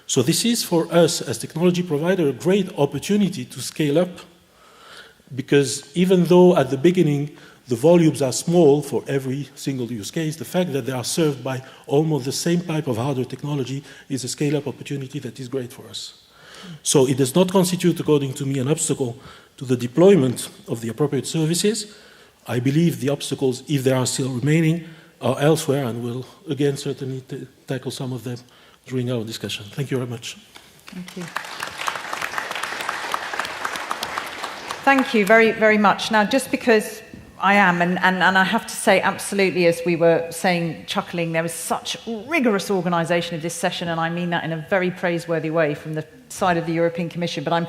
So this is, for us as technology provider, a great opportunity to scale up, because even though at the beginning the volumes are small for every single use case, the fact that they are served by almost the same type of hardware technology is a scale-up opportunity that is great for us. So it does not constitute, according to me, an obstacle to the deployment of the appropriate services. I believe the obstacles, if they are still remaining, are elsewhere, and we'll again certainly tackle some of them during our discussion. Thank you very much. Thank you. Thank you very, very much. Now, just because I am, and I have to say, absolutely, as we were saying, chuckling, there was such rigorous organisation of this session, and I mean that in a very praiseworthy way from the side of the European Commission, but I'm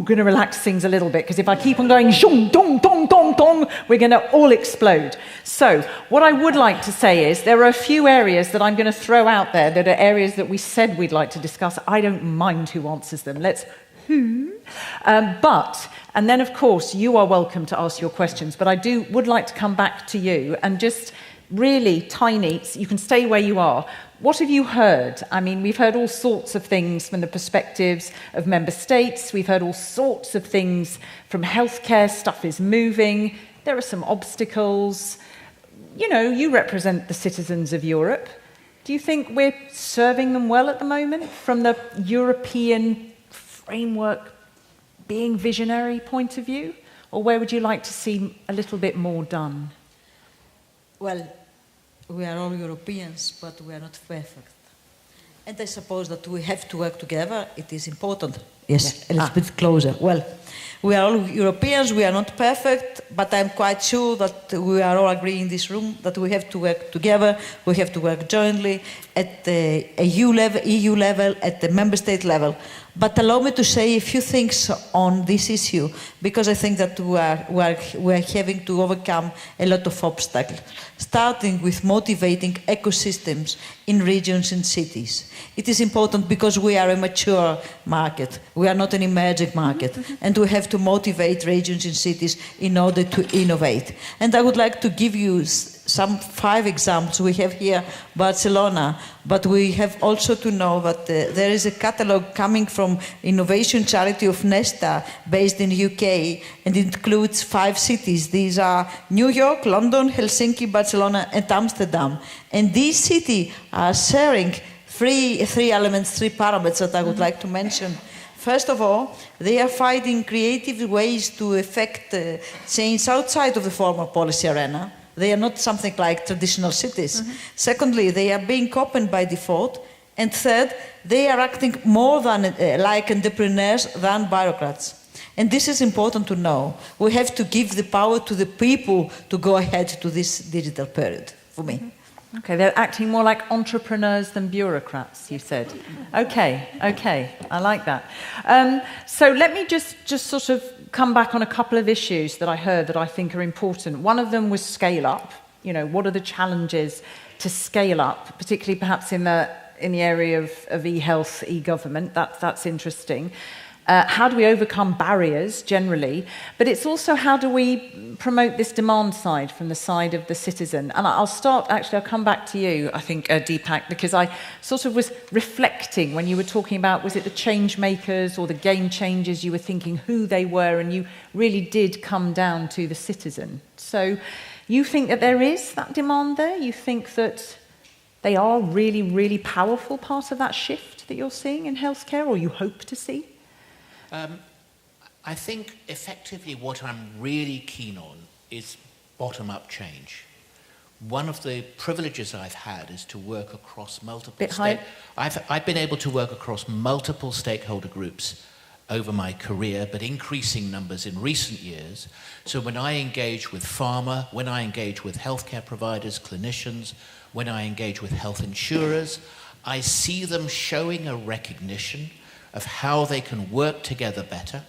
going to relax things a little bit, because if I keep on going, zhong, dong, dong, dong, dong, we're going to all explode. So, what I would like to say is, there are a few areas that I'm going to throw out there that are areas that we said we'd like to discuss. I don't mind who answers them. Let's and then, of course, you are welcome to ask your questions, but I would like to come back to you and just really tiny, you can stay where you are. What have you heard? I mean, we've heard all sorts of things from the perspectives of member states. We've heard all sorts of things from healthcare. Stuff is moving. There are some obstacles. You know, you represent the citizens of Europe. Do you think we're serving them well at the moment from the European framework being visionary point of view? Or where would you like to see a little bit more done? Well, we are all Europeans, but we are not perfect. And I suppose that we have to work together. It is important. Yes, a little bit closer. Well, we are all Europeans, we are not perfect, but I'm quite sure that we are all agreeing in this room that we have to work together, we have to work jointly at the EU level, at the member state level. But allow me to say a few things on this issue, because I think that we are having to overcome a lot of obstacles, starting with motivating ecosystems in regions and cities. It is important because we are a mature market. We are not an emerging market, and we have to motivate regions and cities in order to innovate. And I would like to give you some 5 examples. We have here Barcelona, but we have also to know that there is a catalogue coming from innovation charity of Nesta, based in the UK, and it includes 5 cities. These are New York, London, Helsinki, Barcelona, and Amsterdam. And these cities are sharing three elements, 3 parameters that I would like to mention. First of all, they are finding creative ways to effect change outside of the formal policy arena. They are not something like traditional cities. Secondly, they are being open by default. And third, they are acting more than like entrepreneurs than bureaucrats. And this is important to know. We have to give the power to the people to go ahead to this digital period, for me. Okay, they're acting more like entrepreneurs than bureaucrats, you said. Okay, I like that. So let me just sort of come back on a couple of issues that I heard that I think are important. One of them was scale up. You know, what are the challenges to scale up, particularly perhaps in in the area of e-health, e-government. That's interesting. How do we overcome barriers generally? But it's also how do we promote this demand side from the side of the citizen? And I'll come back to you, I think, Deepak, because I sort of was reflecting when you were talking about, was it the change makers or the game changers? You were thinking who they were, and you really did come down to the citizen. So you think that there is that demand there? You think that they are really, really powerful part of that shift that you're seeing in healthcare, or you hope to see? I think effectively what I'm really keen on is bottom-up change. One of the privileges I've had is to work across multiple I've been able to work across multiple stakeholder groups over my career, but increasing numbers in recent years. So when I engage with pharma, when I engage with healthcare providers, clinicians, when I engage with health insurers, I see them showing a recognition of how they can work together better,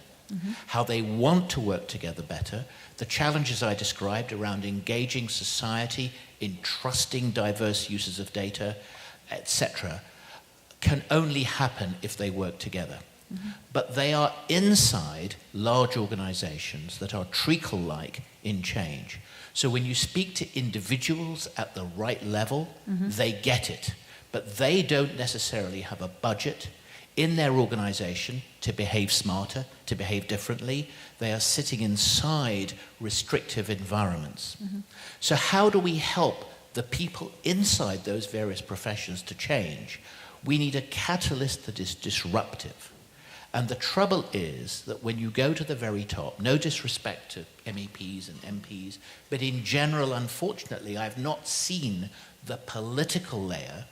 how they want to work together better, the challenges I described around engaging society in trusting diverse uses of data, etc., can only happen if they work together. But they are inside large organizations that are treacle-like in change. So when you speak to individuals at the right level, they get it. But they don't necessarily have a budget in their organization to behave smarter, to behave differently. They are sitting inside restrictive environments. So how do we help the people inside those various professions to change? We need a catalyst that is disruptive. And the trouble is that when you go to the very top, no disrespect to MEPs and MPs, but in general, unfortunately, I've not seen the political layer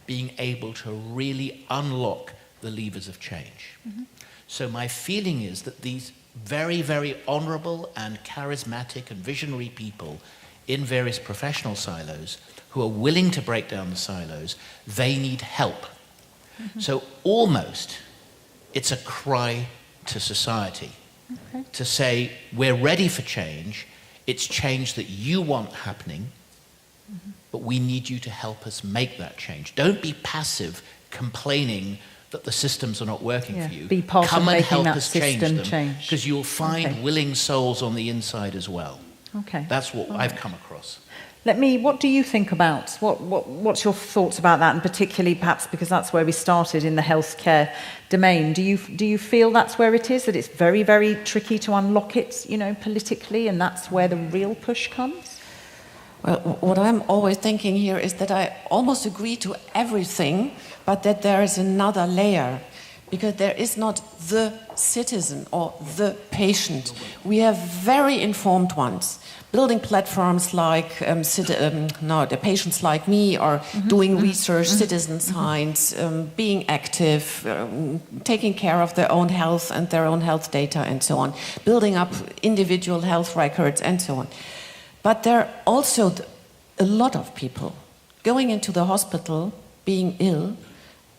being able to really unlock the levers of change. So my feeling is that these very, very honorable and charismatic and visionary people in various professional silos who are willing to break down the silos, they need help. So almost it's a cry to society to say, we're ready for change, it's change that you want happening, but we need you to help us make that change. Don't be passive, complaining that the systems are not working for you. Be part Come of and making help that us change system them, change. because you'll find willing souls on the inside as well. That's what I've come across. What do you think about? What's your thoughts about that, and particularly perhaps because that's where we started in the healthcare domain? Do you feel that's where it is, that it's very, very tricky to unlock it, politically, and that's where the real push comes? Well, what I'm always thinking here is that I almost agree to everything, but that there is another layer, because there is not the citizen or the patient. We have very informed ones, building platforms like the patients like me are doing research, citizen science, being active, taking care of their own health and their own health data and so on, building up individual health records and so on. But there are also a lot of people going into the hospital, being ill,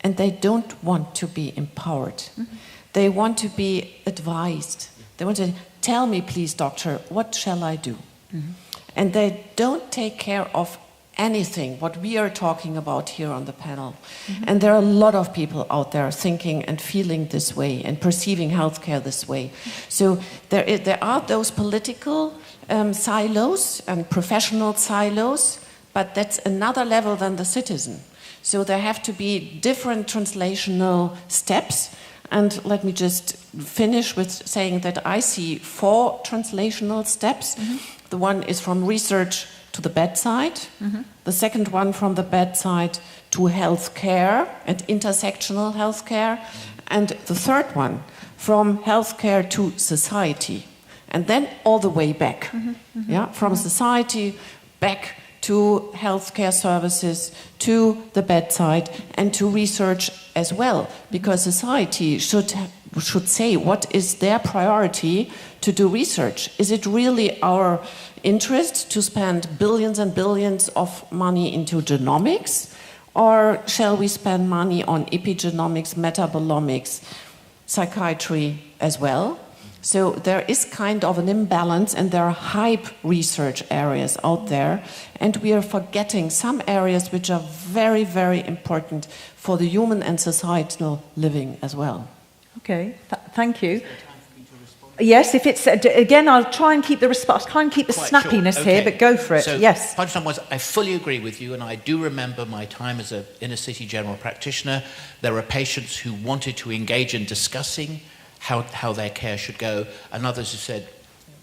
and they don't want to be empowered. They want to be advised. They want to tell me, please, doctor, what shall I do? And they don't take care of anything, what we are talking about here on the panel. And there are a lot of people out there thinking and feeling this way and perceiving healthcare this way. So there are those political silos and professional silos, but that's another level than the citizen. So there have to be different translational steps. And let me just finish with saying that I see 4 translational steps. The one is from research to the bedside. The second one from the bedside to healthcare and intersectional healthcare. And the third one from healthcare to society. And then all the way back. From society back to healthcare services, to the bedside, and to research as well. Because society should say what is their priority to do research. Is it really our interest to spend billions and billions of money into genomics? Or shall we spend money on epigenomics, metabolomics, psychiatry as well? So there is kind of an imbalance, and there are hype research areas out there, and we are forgetting some areas which are very, very important for the human and societal living as well. Okay, thank you. Yes, if it's, again, I'll try and keep the response, try and keep the snappiness here, but go for it, so, yes. Punchline was, I fully agree with you, and I do remember my time as an inner-city general practitioner. There were patients who wanted to engage in discussing how their care should go, and others who said,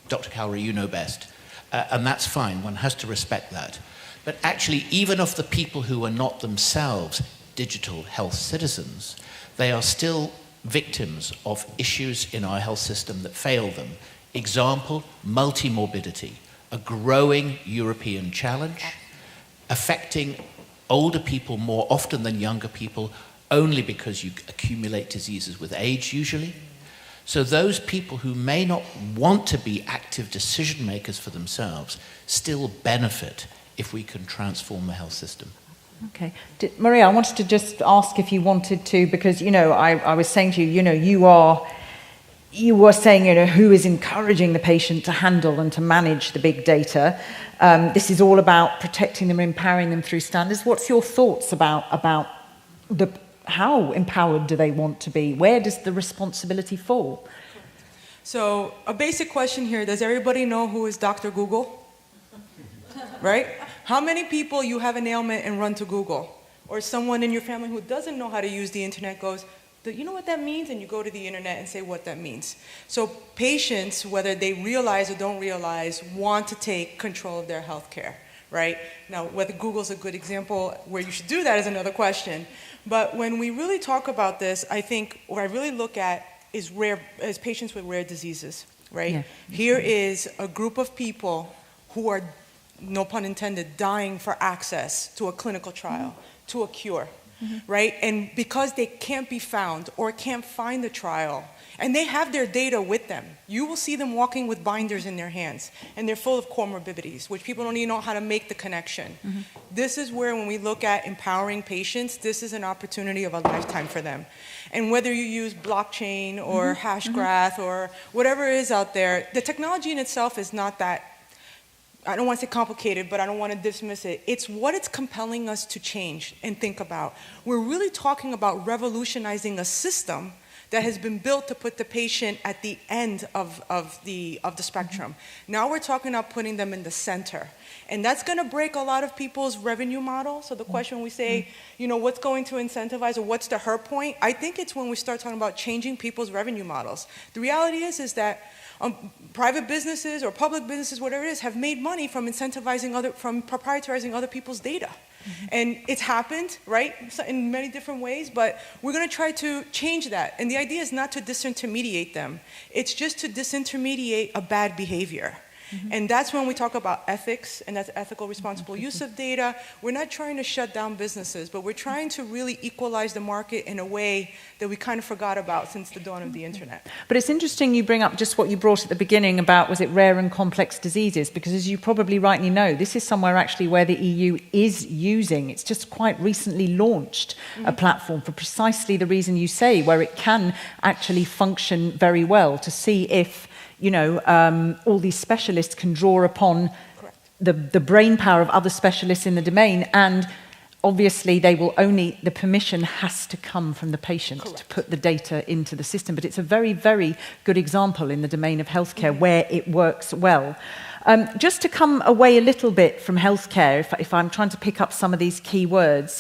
Dr. Cowrie, you know best. And that's fine, one has to respect that. But actually, even of the people who are not themselves digital health citizens, they are still victims of issues in our health system that fail them. Example, multimorbidity, a growing European challenge, affecting older people more often than younger people, only because you accumulate diseases with age usually. So those people who may not want to be active decision makers for themselves still benefit if we can transform the health system. Okay. Maria, I wanted to just ask if you wanted to, because, you know, I was saying to you, you know, you were saying, you know, who is encouraging the patient to handle and to manage the big data. This is all about protecting them, empowering them through standards. What's your thoughts about how empowered do they want to be? Where does the responsibility fall? So a basic question here, does everybody know who is Dr. Google? Right? How many people you have an ailment and run to Google? Or someone in your family who doesn't know how to use the internet goes, do you know what that means? And you go to the internet and say what that means. So patients, whether they realize or don't realize, want to take control of their health care, right? Now, whether Google's a good example where you should do that is another question. But when we really talk about this, I think what I really look at is patients with rare diseases, right? Yeah. Here is a group of people who are, no pun intended, dying for access to a clinical trial, to a cure, right? And because they can't be found or can't find the trial, and they have their data with them, you will see them walking with binders in their hands, and they're full of comorbidities, which people don't even know how to make the connection. This is where, when we look at empowering patients, this is an opportunity of a lifetime for them. And whether you use blockchain or hashgraph or whatever is out there, the technology in itself is not that, I don't want to say complicated, but I don't want to dismiss it. It's what it's compelling us to change and think about. We're really talking about revolutionizing a system that has been built to put the patient at the end of the spectrum. Now we're talking about putting them in the center. And that's going to break a lot of people's revenue model. So the question when we say, you know, what's going to incentivize or what's the hurt point? I think it's when we start talking about changing people's revenue models. The reality is that private businesses or public businesses, whatever it is, have made money from from proprietarizing other people's data. And it's happened, right, in many different ways, but we're going to try to change that. And the idea is not to disintermediate them. It's just to disintermediate a bad behavior. And that's when we talk about ethics, and that's ethical, responsible use of data. We're not trying to shut down businesses, but we're trying to really equalize the market in a way that we kind of forgot about since the dawn of the internet. But it's interesting you bring up just what you brought at the beginning about, was it rare and complex diseases? Because as you probably rightly know, this is somewhere actually where the EU is using, it's just quite recently launched a platform for precisely the reason you say, where it can actually function very well to see if, you know, all these specialists can draw upon the brain power of other specialists in the domain, and obviously they will only, the permission has to come from the patient to put the data into the system. But it's a very, very good example in the domain of healthcare where it works well. Just to come away a little bit from healthcare, if I'm trying to pick up some of these key words,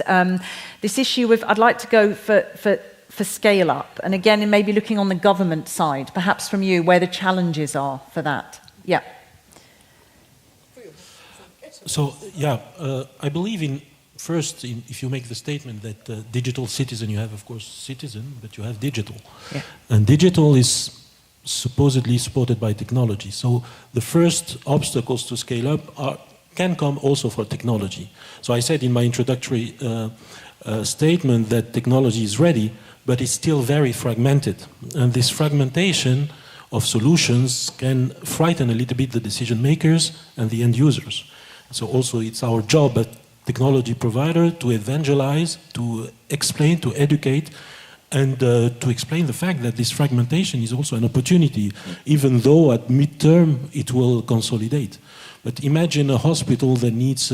this issue of, I'd like to go for scale up, and again, maybe looking on the government side, perhaps from you, where the challenges are for that. Yeah. So, yeah, I believe if you make the statement that digital citizen, you have, of course, citizen, but you have digital. Yeah. And digital is supposedly supported by technology. So the first obstacles to scale up can come also for technology. So I said in my introductory statement that technology is ready, but it's still very fragmented. And this fragmentation of solutions can frighten a little bit the decision makers and the end users. So also it's our job as technology provider to evangelize, to explain, to educate, and to explain the fact that this fragmentation is also an opportunity, even though at midterm it will consolidate. But imagine a hospital that needs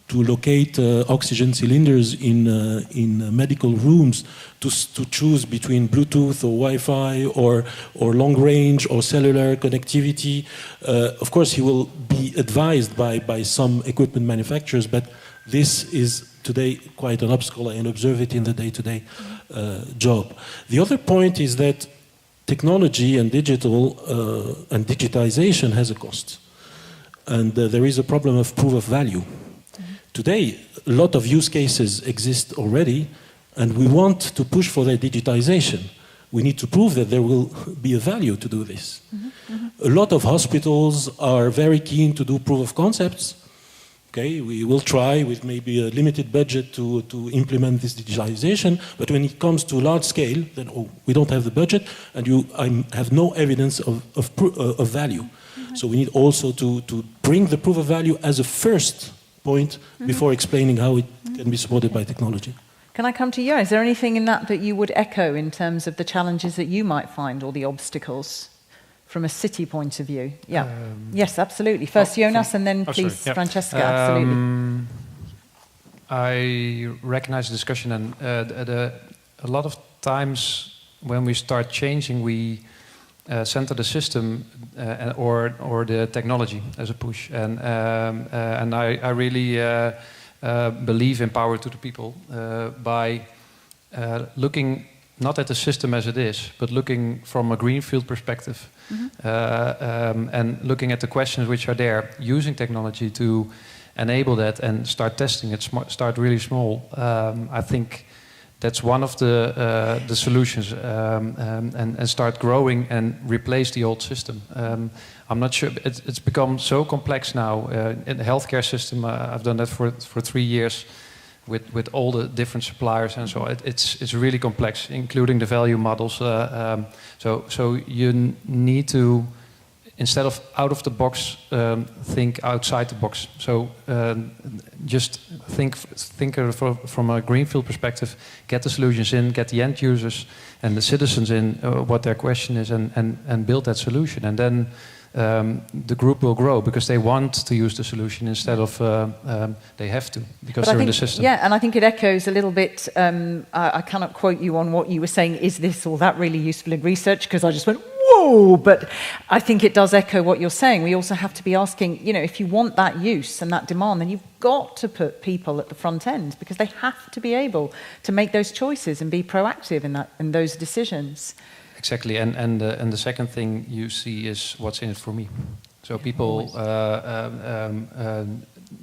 to locate oxygen cylinders in medical rooms, to choose between Bluetooth or Wi-Fi or long range or cellular connectivity. Of course, he will be advised by some equipment manufacturers, but this is today quite an obstacle, and observe it in the day-to-day job. The other point is that technology and digital and digitization has a cost. And there is a problem of proof of value. Today, a lot of use cases exist already, and we want to push for their digitization. We need to prove that there will be a value to do this. A lot of hospitals are very keen to do proof of concepts. Okay, we will try with maybe a limited budget to implement this digitalization, but when it comes to large scale, then we don't have the budget, and I have no evidence of value. So we need also to bring the proof of value as a first point before explaining how it can be supported by technology. Can I come to you? Is there anything in that you would echo in terms of the challenges that you might find or the obstacles from a city point of view? Yeah. Yes, absolutely. First Jonas and then please Francesca. Absolutely. I recognize the discussion, and a lot of times when we start changing, we center the system or the technology as a push, and I really believe in power to the people by looking not at the system as it is, but looking from a greenfield perspective, and looking at the questions which are there, using technology to enable that and start testing it, start really small. I think that's one of the solutions, and start growing and replace the old system. I'm not sure, it's become so complex now. In the healthcare system, I've done that for 3 years with all the different suppliers, and so it's really complex, including the value models. So you need to, instead of out of the box, think outside the box. So just think from a greenfield perspective, get the solutions in, get the end users and the citizens in, what their question is, and build that solution. And then the group will grow because they want to use the solution instead of they have to, because they're in the system. Yeah, and I think it echoes a little bit, I cannot quote you on what you were saying, is this or that really useful in research, because I just went, whoa, but I think it does echo what you're saying. We also have to be asking, if you want that use and that demand, then you've got to put people at the front end, because they have to be able to make those choices and be proactive in those decisions. Exactly, and the second thing you see is what's in it for me. So people,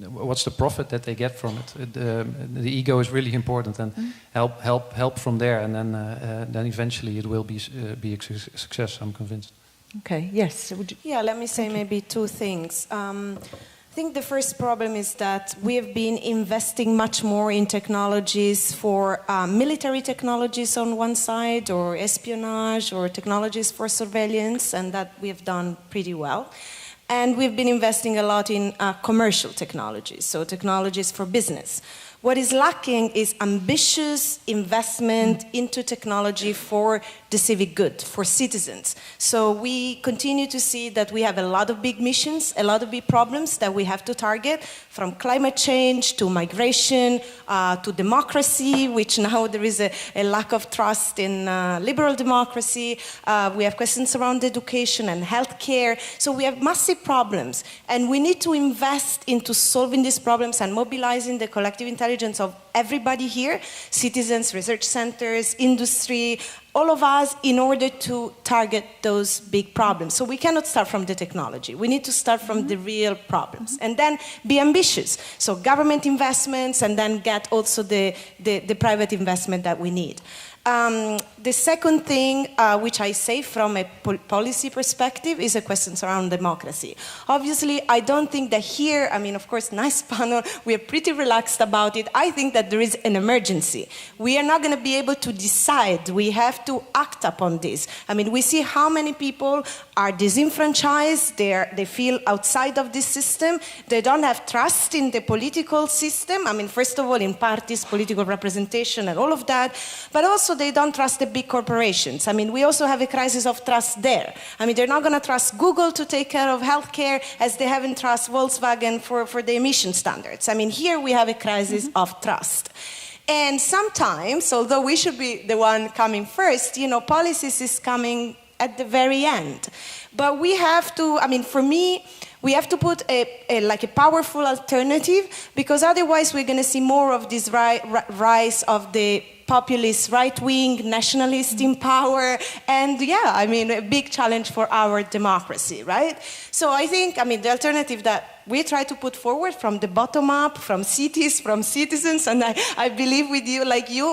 what's the profit that they get from it? The ego is really important, and help from there, and then eventually it will be a success. I'm convinced. Okay. Yes. Yeah. Let me say maybe two things. I think the first problem is that we have been investing much more in technologies for military technologies on one side, or espionage, or technologies for surveillance, and that we have done pretty well. And we've been investing a lot in commercial technologies, so technologies for business. What is lacking is ambitious investment into technology for the civic good, for citizens. So we continue to see that we have a lot of big missions, a lot of big problems that we have to target, from climate change to migration to democracy, which now there is a lack of trust in liberal democracy. We have questions around education and healthcare. So we have massive problems, and we need to invest into solving these problems and mobilizing the collective intelligence of everybody here, citizens, research centers, industry, all of us, in order to target those big problems. So we cannot start from the technology. We need to start from the real problems, and then be ambitious. So government investments, and then get also the private investment that we need. The second thing, which I say from a policy perspective, is a question around democracy. Obviously, I don't think that here, I mean, of course, nice panel, we are pretty relaxed about it. I think that there is an emergency. We are not going to be able to decide. We have to act upon this. I mean, we see how many people are disenfranchised. They feel outside of this system. They don't have trust in the political system. I mean, first of all, in parties, political representation, and all of that. But also, also they don't trust the big corporations. I mean, we also have a crisis of trust there. I mean, they're not going to trust Google to take care of healthcare as they haven't trust Volkswagen for the emission standards. I mean, here we have a crisis of trust. And sometimes, although we should be the one coming first, you know, policies is coming at the very end. But we have to, I mean, for me, we have to put like a powerful alternative, because otherwise we're going to see more of this rise of the populist right-wing nationalist in power, and yeah, I mean, a big challenge for our democracy, right? So I think, I mean, the alternative that we try to put forward from the bottom up, from cities, from citizens, and I believe with you,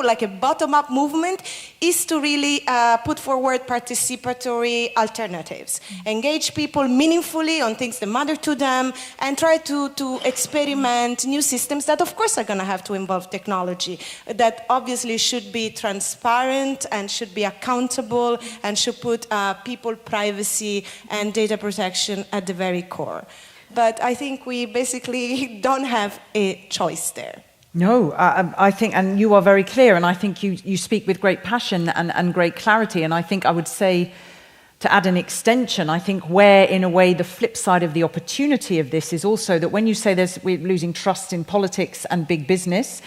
like a bottom-up movement, is to really put forward participatory alternatives. Engage people meaningfully on things that matter to them, and try to experiment new systems that, of course, are going to have to involve technology, that obviously should be transparent and should be accountable and should put people privacy and data protection at the very core. But I think we basically don't have a choice there. No, I think, and you are very clear, and I think you speak with great passion and great clarity, and I think I would say, to add an extension, I think where, in a way, the flip side of the opportunity of this is also that when you say we're losing trust in politics and big business,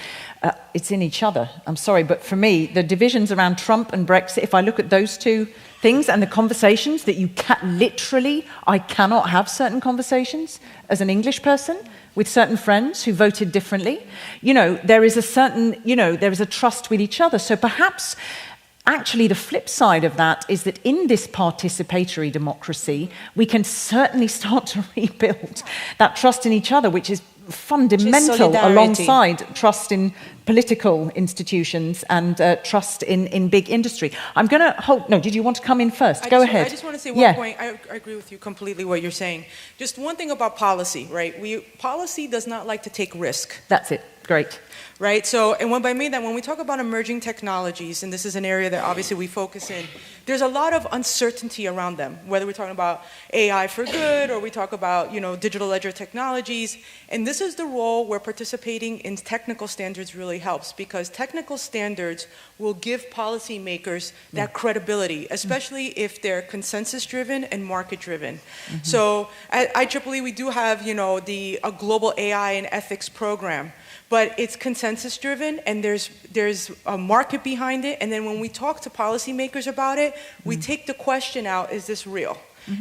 it's in each other. I'm sorry, but for me, the divisions around Trump and Brexit, if I look at those two things and the conversations that I cannot have certain conversations as an English person with certain friends who voted differently. You know, there is a trust with each other. So perhaps actually the flip side of that is that in this participatory democracy, we can certainly start to rebuild that trust in each other, which is fundamental alongside trust in political institutions and trust in big industry. I'm going to hold... No, did you want to come in first? Go ahead. I just want to say one point. I agree with you completely what you're saying. Just one thing about policy, right? Policy does not like to take risk. That's it. Great. Right? So, and when I mean that, when we talk about emerging technologies, and this is an area that obviously we focus in, there's a lot of uncertainty around them, whether we're talking about AI for good or we talk about, you know, digital ledger technologies. And this is the role where participating in technical standards really helps, because technical standards will give policymakers that credibility, especially if they're consensus-driven and market-driven. So at IEEE, we do have, you know, a global AI and ethics program. But it's consensus-driven, and there's a market behind it. And then when we talk to policymakers about it, we take the question out, is this real?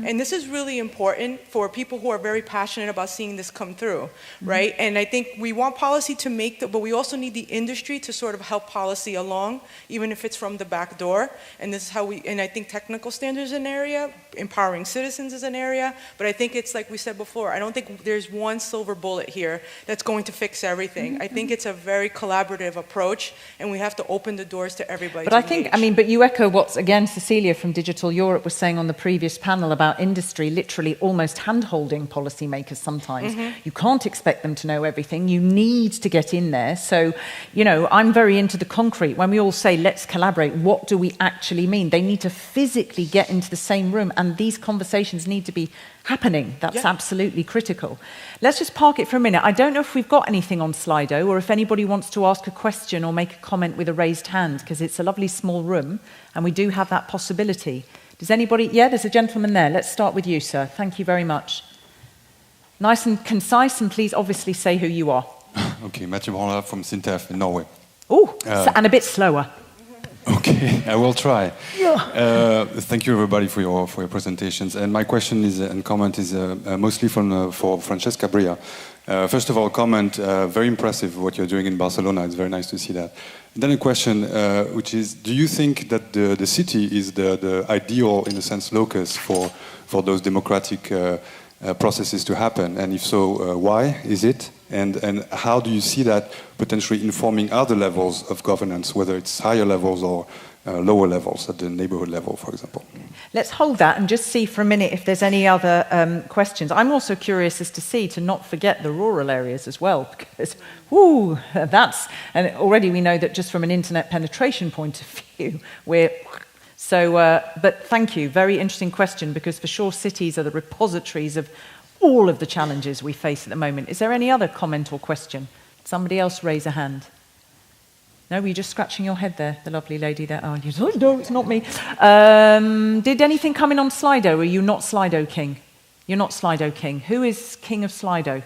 And this is really important for people who are very passionate about seeing this come through, right? And I think we want policy to but we also need the industry to sort of help policy along, even if it's from the back door. And this is how and I think technical standards is an area, empowering citizens is an area, but I think it's like we said before, I don't think there's one silver bullet here that's going to fix everything. I think it's a very collaborative approach, and we have to open the doors to everybody. But I think, but you echo what, again, Cecilia from Digital Europe was saying on the previous panel about industry literally almost hand-holding policymakers sometimes. You can't expect them to know everything. You need to get in there. So, you know, I'm very into the concrete. When we all say, let's collaborate, what do we actually mean? They need to physically get into the same room, and these conversations need to be happening. That's absolutely critical. Let's just park it for a minute. I don't know if we've got anything on Slido, or if anybody wants to ask a question or make a comment with a raised hand, because it's a lovely small room, and we do have that possibility. Does anybody... Yeah, there's a gentleman there. Let's start with you, sir. Thank you very much. Nice and concise, and please obviously say who you are. Okay, Matthew Branla from Sintef in Norway. Oh, and a bit slower. Okay, I will try. Thank you, everybody, for your presentations. And my question is and comment is mostly for Francesca Bria. First of all, comment, very impressive what you're doing in Barcelona. It's very nice to see that. And then a question, which is, do you think that the city is the ideal, in a sense, locus for those democratic processes to happen? And if so, why is it? And how do you see that potentially informing other levels of governance, whether it's higher levels or lower levels, at the neighborhood level, for example? Let's hold that and just see for a minute if there's any other questions. I'm also curious as to not forget the rural areas as well, because, and already we know that just from an internet penetration point of view, but thank you, very interesting question, because for sure cities are the repositories of all of the challenges we face at the moment. Is there any other comment or question? Somebody else raise a hand. No, were you just scratching your head there, the lovely lady there? Oh, you said, no, it's not me. Did anything come in on Slido? Are you not Slido king? You're not Slido king. Who is king of Slido?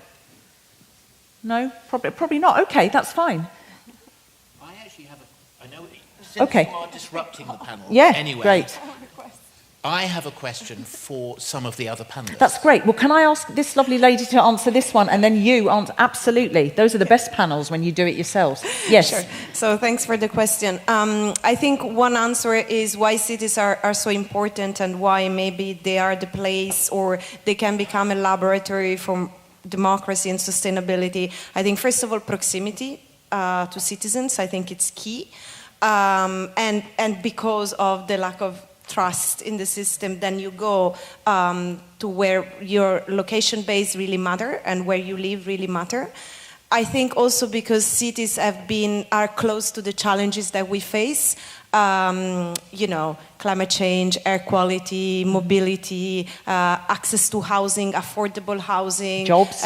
No? Probably not. Okay, that's fine. I actually have I know, since Okay. you are disrupting the panel, Yeah, anyway, great. I have a question for some of the other panelists. That's great. Well, can I ask this lovely lady to answer this one, and then you answer? Absolutely. Those are the best panels when you do it yourselves. Yes. Sure. So thanks for the question. I think one answer is why cities are so important and why maybe they are the place or they can become a laboratory for democracy and sustainability. I think, first of all, proximity to citizens. I think it's key. And because of the lack of trust in the system, then you go to where your location base really matter and where you live really matter. I think also because cities are close to the challenges that we face, you know, climate change, air quality, mobility, access to housing, affordable housing. Jobs.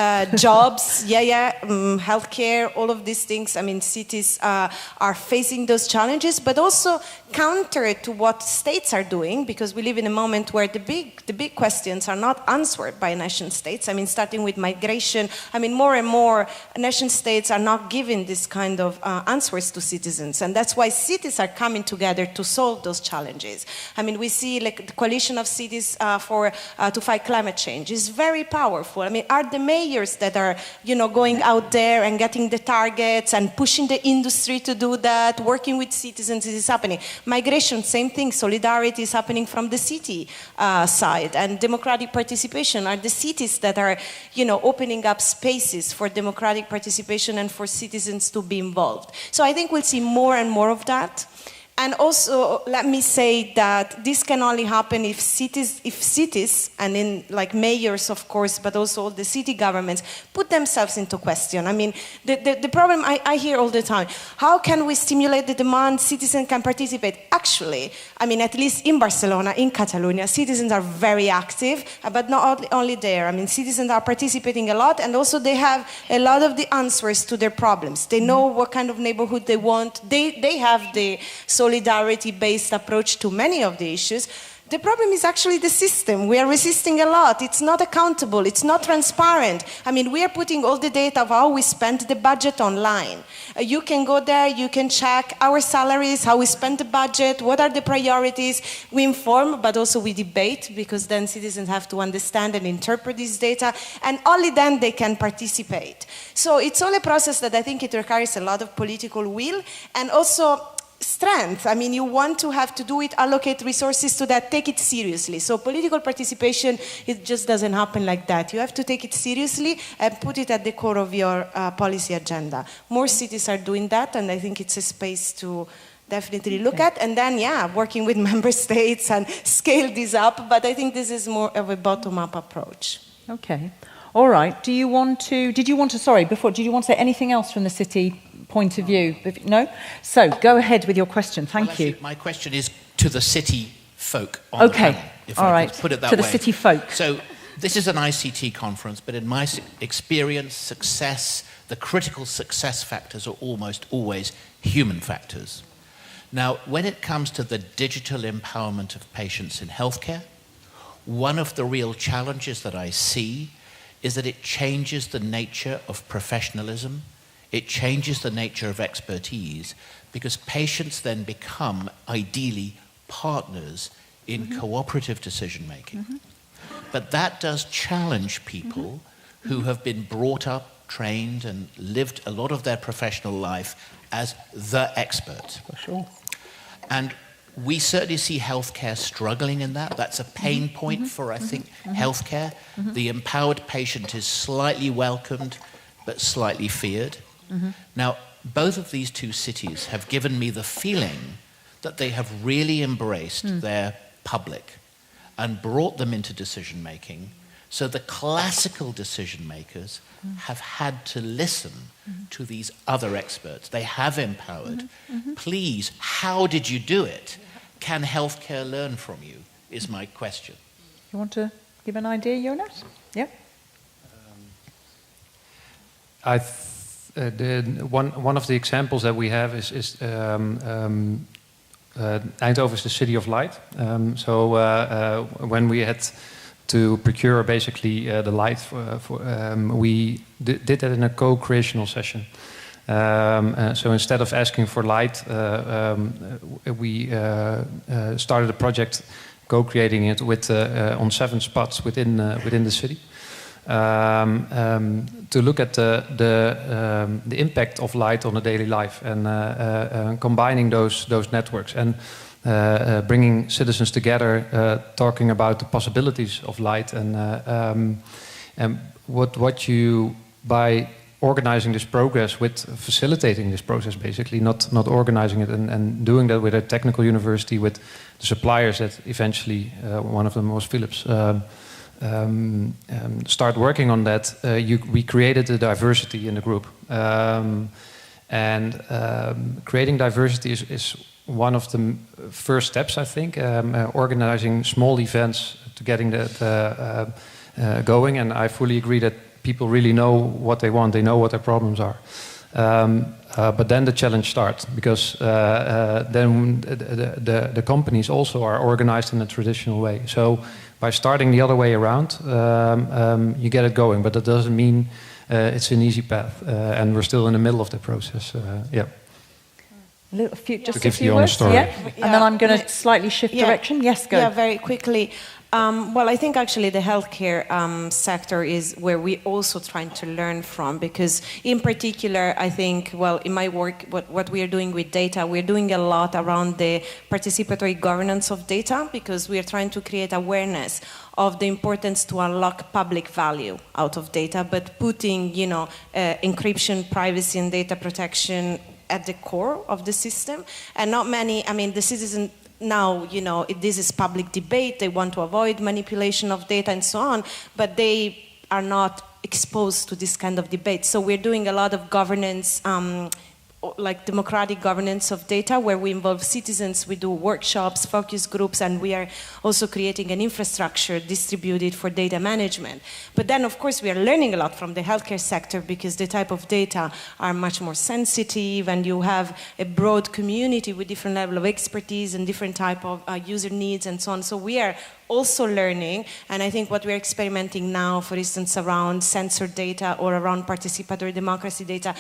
Healthcare, all of these things. I mean, cities are facing those challenges, but also counter to what states are doing, because we live in a moment where the big questions are not answered by nation states. I mean, starting with migration, I mean, more and more nation states are not giving this kind of answers to citizens, and that's why cities are coming together to solve those challenges. I mean, we see like the coalition of cities to fight climate change is very powerful. I mean, are the mayors that are, you know, going out there and getting the targets and pushing the industry to do that, working with citizens, this is happening. Migration, same thing. Solidarity is happening from the city side, and democratic participation are the cities that are, you know, opening up spaces for democratic participation and for citizens to be involved. So I think we'll see more and more of that. And also, let me say that this can only happen if cities, and in like mayors, of course, but also all the city governments, put themselves into question. I mean, the problem I hear all the time, how can we stimulate the demand, citizens can participate? Actually, I mean, at least in Barcelona, in Catalonia, citizens are very active, but not only there. I mean, citizens are participating a lot, and also they have a lot of the answers to their problems. They know what kind of neighborhood they want. They have the solidarity-based approach to many of the issues. The problem is actually the system. We are resisting a lot. It's not accountable. It's not transparent. I mean, we are putting all the data of how we spend the budget online. You can go there, you can check our salaries, how we spend the budget, what are the priorities. We inform, but also we debate, because then citizens have to understand and interpret this data, and only then they can participate. So it's all a process that I think it requires a lot of political will, and also strength. I mean, you want to have to do it, allocate resources to that, take it seriously. So political participation, it just doesn't happen like that. You have to take it seriously and put it at the core of your policy agenda. More cities are doing that, and I think it's a space to definitely look at. And then, yeah, working with member states and scale this up. But I think this is more of a bottom-up approach. Okay. All right. Did you want to say anything else from the city point of view? No? So go ahead with your question. Thank you. My question is to the city folk on the panel, if I could put it that way. To the city folk. So this is an ICT conference, but in my experience, success, the critical success factors are almost always human factors. Now, when it comes to the digital empowerment of patients in healthcare, one of the real challenges that I see is that it changes the nature of professionalism. It changes the nature of expertise, because patients then become, ideally, partners in cooperative decision-making. But that does challenge people who have been brought up, trained, and lived a lot of their professional life as the expert. For sure. And we certainly see healthcare struggling in that. That's a pain point for, I think, healthcare. The empowered patient is slightly welcomed, but slightly feared. Now, both of these two cities have given me the feeling that they have really embraced their public and brought them into decision-making. So the classical decision-makers have had to listen to these other experts. They have empowered. Please, how did you do it? Can healthcare learn from you, is my question. You want to give an idea, Jonas? Yeah? one of the examples that we have is Eindhoven is the city of light. When we had to procure basically the light, we did that in a co-creational session. So instead of asking for light, we started a project co-creating it with on 7 spots within the city. To look at the impact of light on the daily life and combining those networks and bringing citizens together, talking about the possibilities of light and what you, by organizing this progress with facilitating this process, basically not organizing it and doing that with a technical university, with the suppliers that eventually one of them was Philips. Start working on that, we created a diversity in the group. Creating diversity is one of the first steps, I think, organizing small events to getting that going. And I fully agree that people really know what they want, they know what their problems are. But then the challenge starts, because then the companies also are organized in a traditional way. So by starting the other way around, you get it going, but that doesn't mean it's an easy path, and we're still in the middle of the process. Yeah. Just a few words, yeah? And then I'm going to slightly shift direction. Yes, go. Yeah, very quickly. Well, I think actually the healthcare sector is where we also trying to learn from, because in particular, I think, well, in my work, what we are doing with data, we're doing a lot around the participatory governance of data, because we are trying to create awareness of the importance to unlock public value out of data, but putting, you know, encryption, privacy, and data protection at the core of the system. And not many, I mean, the citizen now, you know, this is public debate, they want to avoid manipulation of data and so on, but they are not exposed to this kind of debate. So we're doing a lot of governance, like democratic governance of data, where we involve citizens, we do workshops, focus groups, and we are also creating an infrastructure distributed for data management. But then, of course, we are learning a lot from the healthcare sector, because the type of data are much more sensitive, and you have a broad community with different level of expertise and different type of user needs and so on. So we are also learning, and I think what we're experimenting now, for instance, around sensor data or around participatory democracy data,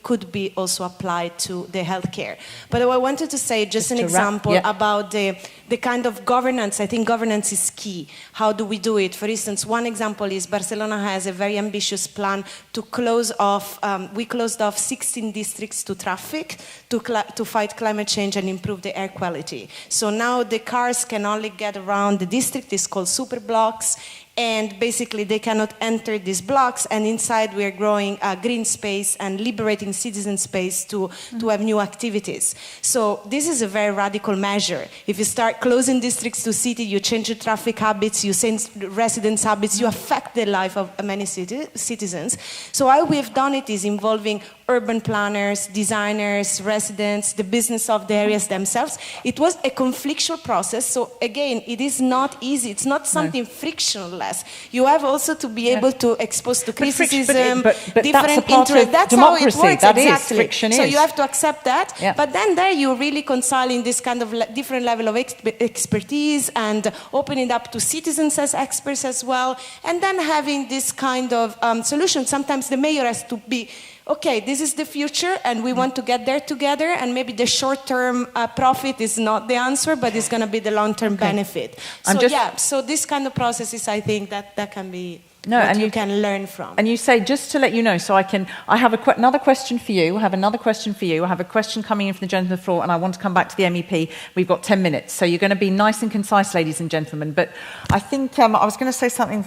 could be also applied to the healthcare. But I wanted to say just an example about the kind of governance. I think governance is key. How do we do it? For instance, one example is Barcelona has a very ambitious plan to close off, we closed off 16 districts to traffic to fight climate change and improve the air quality. So now the cars can only get around the district, is called super blocks, and basically they cannot enter these blocks, and inside we are growing green space and liberating citizen space to have new activities. So this is a very radical measure. If you start closing districts to city, you change the traffic habits, you change residents' habits, you affect the life of many citizens. So how we've done it is involving urban planners, designers, residents, the business of the areas themselves. It was a conflictual process, so again, it is not easy, it's not something frictionless. You have also to be able to expose to criticism, but different interests. That's democracy. How it works, that exactly. Is, friction so is. you have to accept that, but then there you really reconciling this kind of different level of expertise and opening up to citizens as experts as well, and then having this kind of solution. Sometimes the mayor has to be, okay, this is the future and we want to get there together, and maybe the short-term profit is not the answer, but it's going to be the long-term benefit. So so this kind of processes, I think that can be what you can learn from. And you say, just to let you know, so I have another question for you, I have a question coming in from the gentleman on the floor, and I want to come back to the MEP. We've got 10 minutes, so you're going to be nice and concise, ladies and gentlemen, but I think I was going to say something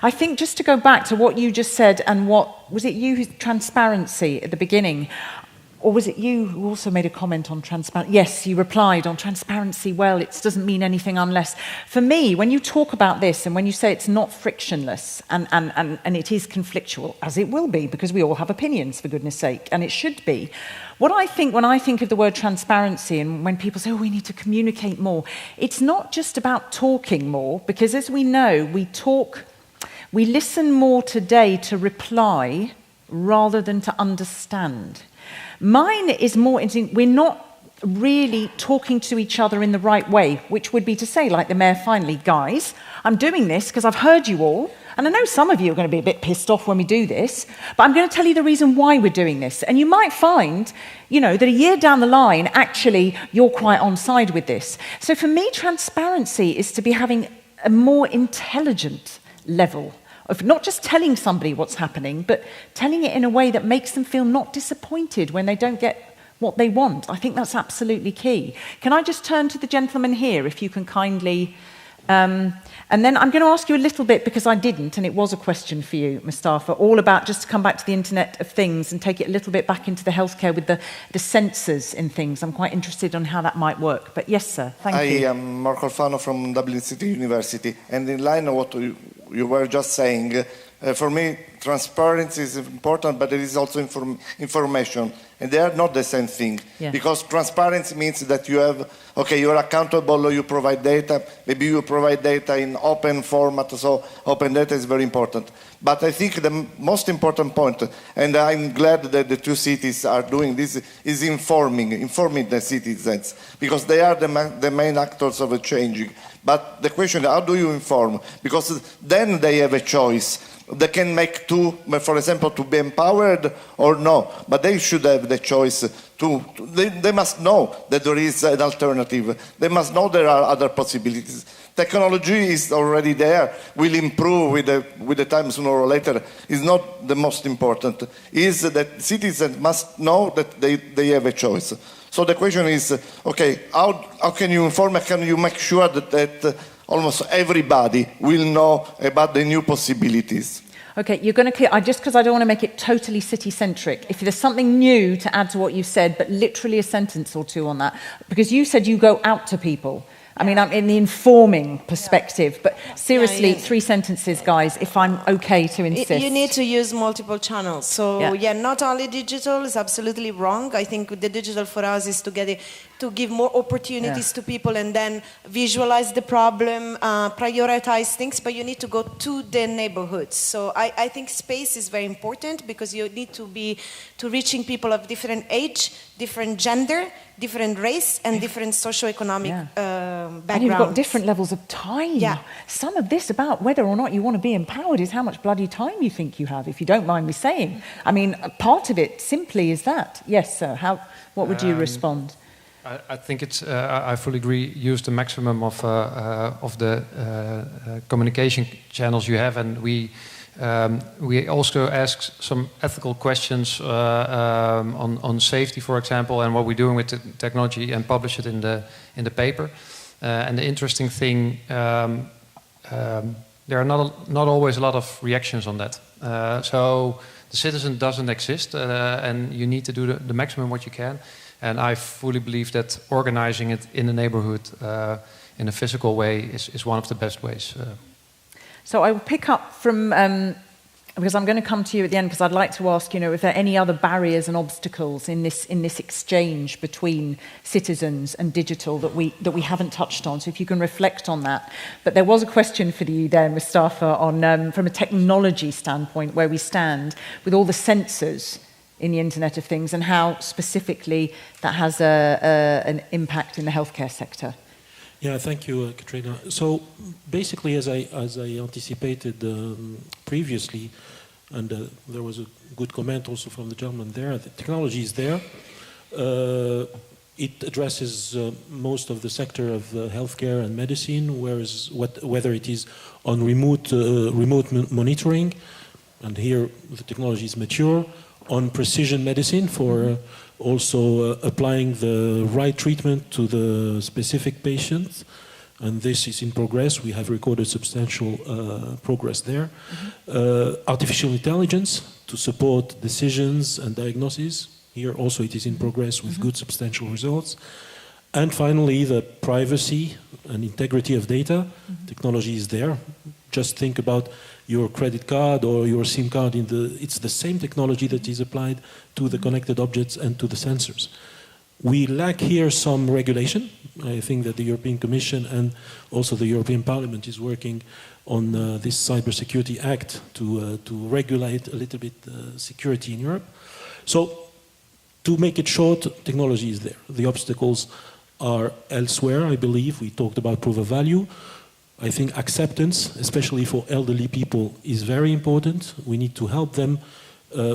I think just to go back to what you just said, and was it you who's transparency at the beginning? Or was it you who also made a comment on transparency? Yes, you replied on transparency. Well, it doesn't mean anything unless... For me, when you talk about this and when you say it's not frictionless and it is conflictual, as it will be, because we all have opinions, for goodness sake, and it should be. What I think when I think of the word transparency, and when people say, oh, we need to communicate more, it's not just about talking more, because as we know, we listen more today to reply rather than to understand. Mine is more interesting. We're not really talking to each other in the right way, which would be to say, like the mayor finally, guys, I'm doing this because I've heard you all, and I know some of you are going to be a bit pissed off when we do this, but I'm going to tell you the reason why we're doing this. And you might find, you know, that a year down the line, actually, you're quite on side with this. So for me, transparency is to be having a more intelligent level of not just telling somebody what's happening, but telling it in a way that makes them feel not disappointed when they don't get what they want. I think that's absolutely key. Can I just turn to the gentleman here, if you can kindly... and then I'm going to ask you a little bit, because I didn't, and it was a question for you, Mustapha, all about, just to come back to the Internet of Things and take it a little bit back into the healthcare with the sensors in things. I'm quite interested on how that might work. But yes, sir, thank you. I am Marco Alfano from Dublin City University, and in line of what you were just saying, for me, transparency is important, but there is also information, and they are not the same thing. Yeah. Because transparency means that you have, okay, you're accountable, you provide data, maybe you provide data in open format, so open data is very important. But I think the most important point, and I'm glad that the two cities are doing this, is informing the citizens, because they are the main actors of a changing. But the question, how do you inform? Because then they have a choice. They can make two, for example, to be empowered or no, but they should have the choice they must know that there is an alternative. They must know there are other possibilities. Technology is already there, will improve with the time sooner or later. Is not the most important. Is that citizens must know that they have a choice. So the question is, okay, how can you inform, can you make sure that almost everybody will know about the new possibilities? Okay, you're going to clear, just because I don't want to make it totally city-centric, if there's something new to add to what you said, but literally a sentence or two on that, because you said you go out to people. I mean, I'm in the informing perspective, but seriously, 3 sentences, guys, if I'm okay to insist. You need to use multiple channels. So, not only digital is absolutely wrong. I think the digital for us is to give more opportunities to people and then visualize the problem, prioritize things, but you need to go to the neighborhoods. So I think space is very important, because you need to be reaching people of different age, different gender, different race, and different socioeconomic backgrounds. And you've got different levels of time. Yeah. Some of this about whether or not you want to be empowered is how much bloody time you think you have, if you don't mind me saying. I mean, part of it simply is that. Yes, sir. What would you respond? I think it's. I fully agree. Use the maximum of the communication channels you have, and we also ask some ethical questions on safety, for example, and what we're doing with the technology, and publish it in the paper. And the interesting thing, there are not always a lot of reactions on that. So the citizen doesn't exist, and you need to do the maximum what you can. And I fully believe that organizing it in the neighborhood in a physical way is one of the best ways. So I will pick up from, because I'm going to come to you at the end, because I'd like to ask, if there are any other barriers and obstacles in this exchange between citizens and digital that we haven't touched on. So if you can reflect on that. But there was a question for you there, Mustapha, on from a technology standpoint, where we stand with all the sensors in the Internet of Things, and how specifically that has an impact in the healthcare sector. Yeah, thank you, Katrina. So basically, as I anticipated previously, and there was a good comment also from the gentleman there, the technology is there. It addresses most of the sector of healthcare and medicine, whether it is on remote monitoring, and here the technology is mature, on precision medicine for also applying the right treatment to the specific patient, and this is in progress. We have recorded substantial progress there. Artificial intelligence to support decisions and diagnoses. Here also it is in progress with good substantial results. And finally, the privacy and integrity of data. Technology is there. Just think about your credit card or your SIM card. It's the same technology that is applied to the connected objects and to the sensors. We lack here some regulation. I think that the European Commission and also the European Parliament is working on this Cybersecurity Act to regulate a little bit security in Europe. So, to make it short, technology is there. The obstacles are elsewhere, I believe. We talked about proof of value. I think acceptance, especially for elderly people, is very important. We need to help them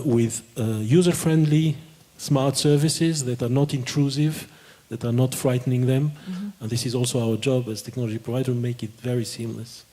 with user-friendly, smart services that are not intrusive, that are not frightening them. And this is also our job as technology provider, to make it very seamless.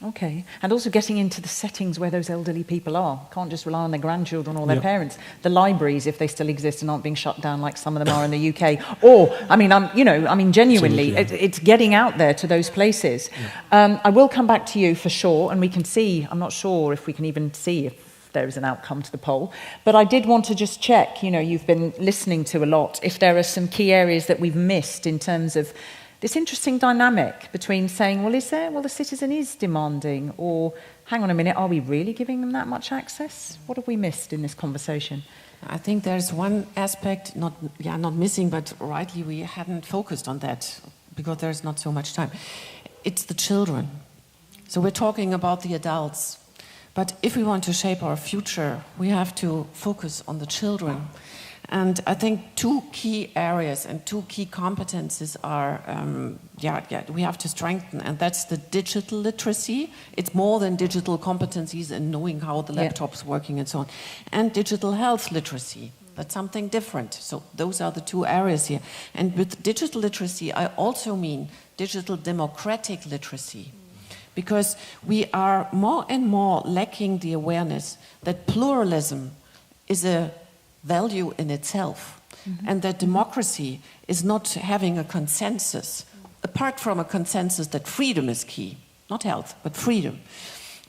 Okay, and also getting into the settings where those elderly people are. Can't just rely on their grandchildren or their parents. The libraries, if they still exist and aren't being shut down like some of them are in the UK. Or, I mean, genuinely, it's getting out there to those places. I will come back to you for sure, and we can see, I'm not sure if we can even see if there is an outcome to the poll. But I did want to just check, you've been listening to a lot, if there are some key areas that we've missed in terms of this interesting dynamic between saying, well, the citizen is demanding, or hang on a minute, are we really giving them that much access? What have we missed in this conversation? I think there's one aspect, not missing, but rightly we hadn't focused on that because there's not so much time. It's the children. So we're talking about the adults. But if we want to shape our future, we have to focus on the children. And I think two key areas and two key competences are, we have to strengthen, and that's the digital literacy. It's more than digital competencies and knowing how the laptop's working and so on. And digital health literacy. That's something different. So those are the two areas here. And with digital literacy, I also mean digital democratic literacy. Because we are more and more lacking the awareness that pluralism is a value in itself, and that democracy is not having a consensus, apart from a consensus that freedom is key, not health, but freedom.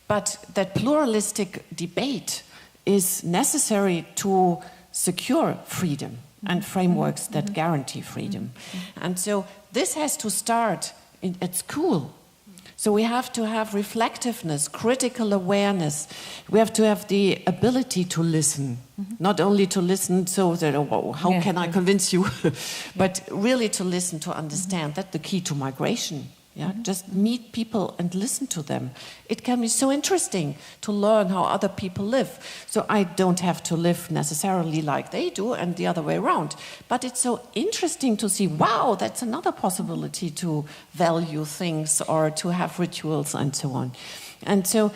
But that pluralistic debate is necessary to secure freedom and frameworks that guarantee freedom. And so this has to start at school. So we have to have reflectiveness, critical awareness. We have to have the ability to listen, not only to listen so that, how can I convince you, but really to listen, to understand. That's the key to migration. Just meet people and listen to them. It can be so interesting to learn how other people live. So I don't have to live necessarily like they do and the other way around. But it's so interesting to see, wow, that's another possibility to value things or to have rituals and so on. And so,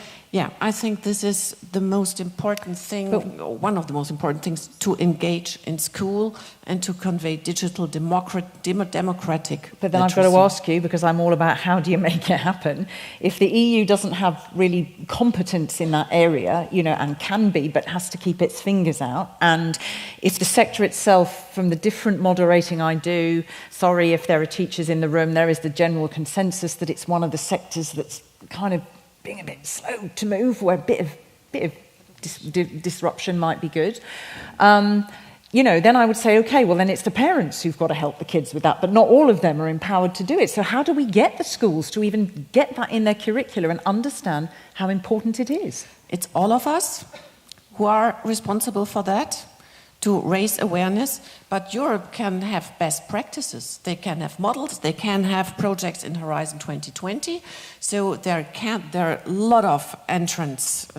I think this is the most important thing, one of the most important things, to engage in school and to convey digital democratic. But then I've got to ask you, because I'm all about how do you make it happen, if the EU doesn't have really competence in that area, and can be, but has to keep its fingers out, and if the sector itself, from the different moderating I do, sorry if there are teachers in the room, there is the general consensus that it's one of the sectors that's kind of being a bit slow to move, where a bit of disruption might be good. Then I would say, okay, well then it's the parents who've got to help the kids with that, but not all of them are empowered to do it. So how do we get the schools to even get that in their curricula and understand how important it is? It's all of us who are responsible for that, to raise awareness, but Europe can have best practices. They can have models, they can have projects in Horizon 2020, so there are a lot of entrance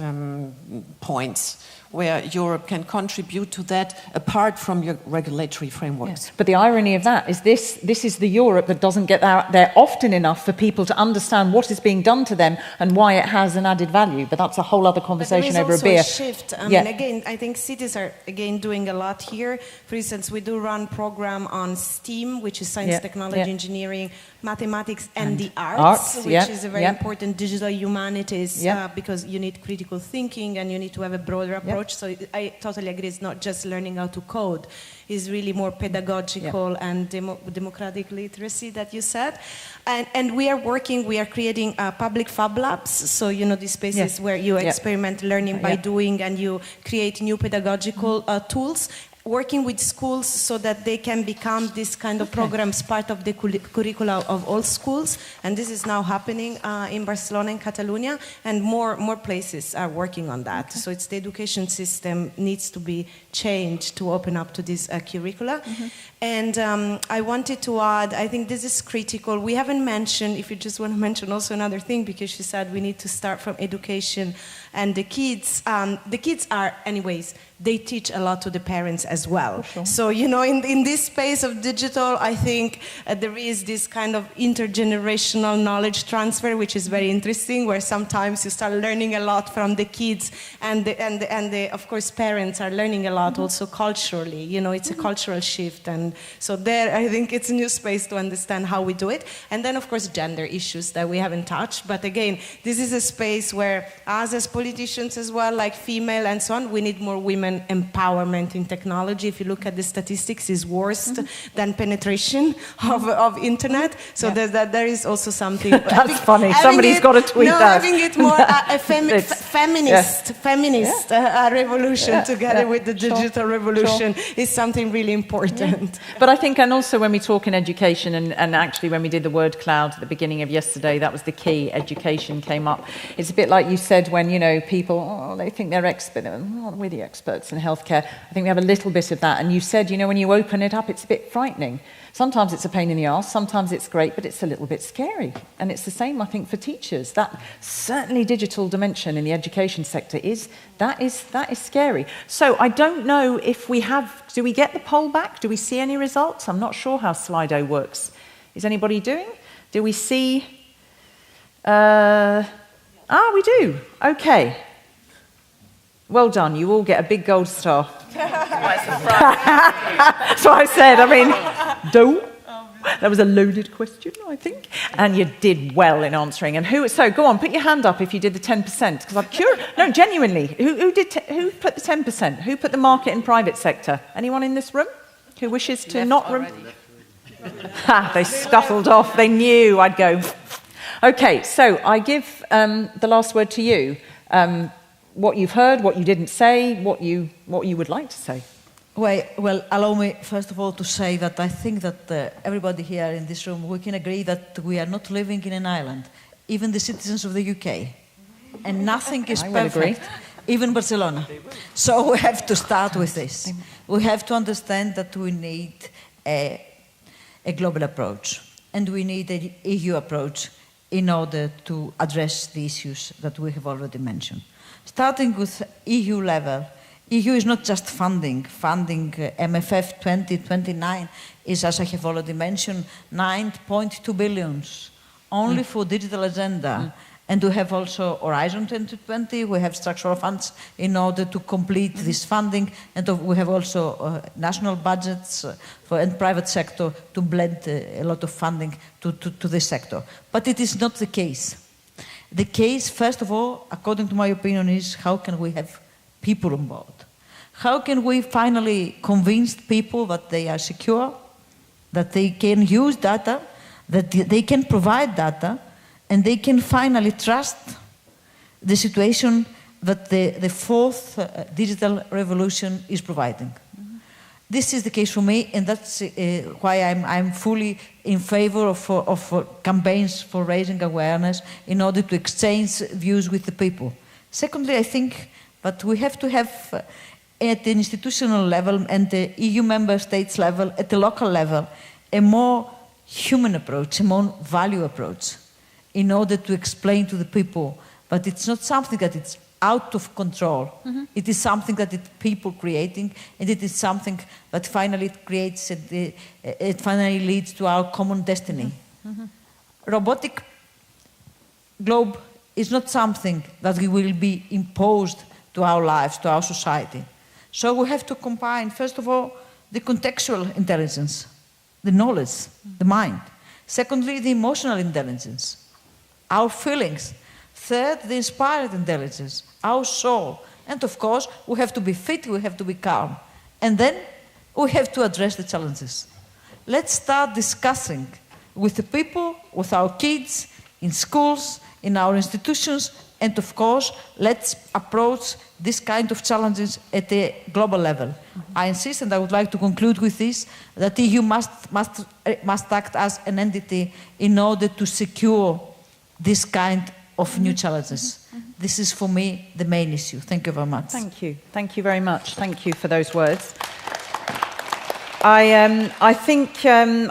points where Europe can contribute to that apart from your regulatory frameworks. But the irony of that is this is the Europe that doesn't get out there often enough for people to understand what is being done to them and why it has an added value. But that's a whole other conversation over a beer. There is also a shift. Again, I think cities are again doing a lot here. For instance, we do run program on STEAM, which is science, technology, engineering, mathematics, and the arts, which is a very important digital humanities because you need critical thinking and you need to have a broader approach. So I totally agree. It's not just learning how to code. It's really more pedagogical and democratic literacy that you said. And we are creating public fab labs. So, these spaces where you experiment learning by doing and you create new pedagogical tools. working with schools so that they can become this kind of programs part of the curricula of all schools, and this is now happening in Barcelona and Catalonia, and more places are working on that. So it's the education system needs to be changed to open up to this curricula. And I wanted to add, I think this is critical. We haven't mentioned, if you just want to mention also another thing, because she said we need to start from education, and the kids are, anyways, they teach a lot to the parents as well. Sure. So, you know, in this space of digital, I think there is this kind of intergenerational knowledge transfer, which is very interesting, where sometimes you start learning a lot from the kids, and of course, parents are learning a lot also culturally. You know, it's a cultural shift, and so there, I think it's a new space to understand how we do it. And then, of course, gender issues that we haven't touched. But again, this is a space where us as politicians as well, like female and so on, we need more women empowerment in technology. If you look at the statistics, is worse than penetration of internet. So there is also something. That's funny. Somebody's got to tweet that. Having it more a feminist revolution together with the digital revolution is something really important. But I think, and also when we talk in education, and actually when we did the word cloud at the beginning of yesterday, that was the key. Education came up. It's a bit like you said when, you know, people, they think they're expert. Oh, we're the experts in healthcare. I think we have a little bit of that. And you said, you know, when you open it up, it's a bit frightening. Sometimes it's a pain in the arse, sometimes it's great, but it's a little bit scary. And it's the same, I think, for teachers. That certainly digital dimension in the education sector is scary. So I don't know if we have, do we get the poll back? Do we see any results? I'm not sure how Slido works. Is anybody doing? Do we see? We do. Okay. Well done. You all get a big gold star. That's what I said. I mean, don't. That was a loaded question, I think. And you did well in answering. And so go on, put your hand up if you did the 10%. Because I'm curious. No, genuinely. Who put the 10%? Who put the market and private sector? Anyone in this room who wishes to not... They scuffled off. They knew I'd go. Okay, so I give the last word to you. What you've heard, what you didn't say, what you would like to say. Well, allow me first of all to say that I think that everybody here in this room, we can agree that we are not living in an island, even the citizens of the UK. And nothing is perfect, even Barcelona. So we have to start with this. We have to understand that we need a global approach, and we need an EU approach in order to address the issues that we have already mentioned. Starting with EU level, EU is not just funding. MFF 2029 is, as I have already mentioned, 9.2 billion only for digital agenda. And we have also Horizon 2020, we have structural funds in order to complete this funding, and we have also national budgets for and private sector to blend a lot of funding to this sector. But it is not the case. The case, first of all, according to my opinion, is how can we have people on board? How can we finally convince people that they are secure, that they can use data, that they can provide data, and they can finally trust the situation that the fourth digital revolution is providing? This is the case for me, and that's why I'm fully in favor of campaigns for raising awareness in order to exchange views with the people. Secondly, I think that we have to have at the institutional level and the EU member states level, at the local level, a more human approach, a more value approach, in order to explain to the people that it's not something that it's out of control. It is something that it's people creating, and it is something that finally creates, it finally leads to our common destiny. Robotic globe is not something that will be imposed to our lives, to our society. So we have to combine, first of all, the contextual intelligence, the knowledge, the mind. Secondly, the emotional intelligence, our feelings. Third, the inspired intelligence, our soul. And of course, we have to be fit, we have to be calm. And then we have to address the challenges. Let's start discussing with the people, with our kids, in schools, in our institutions, And of course, let's approach this kind of challenges at a global level. I insist, and I would like to conclude with this, that the EU must act as an entity in order to secure this kind of new challenges. This is, for me, the main issue. Thank you very much. Thank you. Thank you very much. Thank you for those words. I think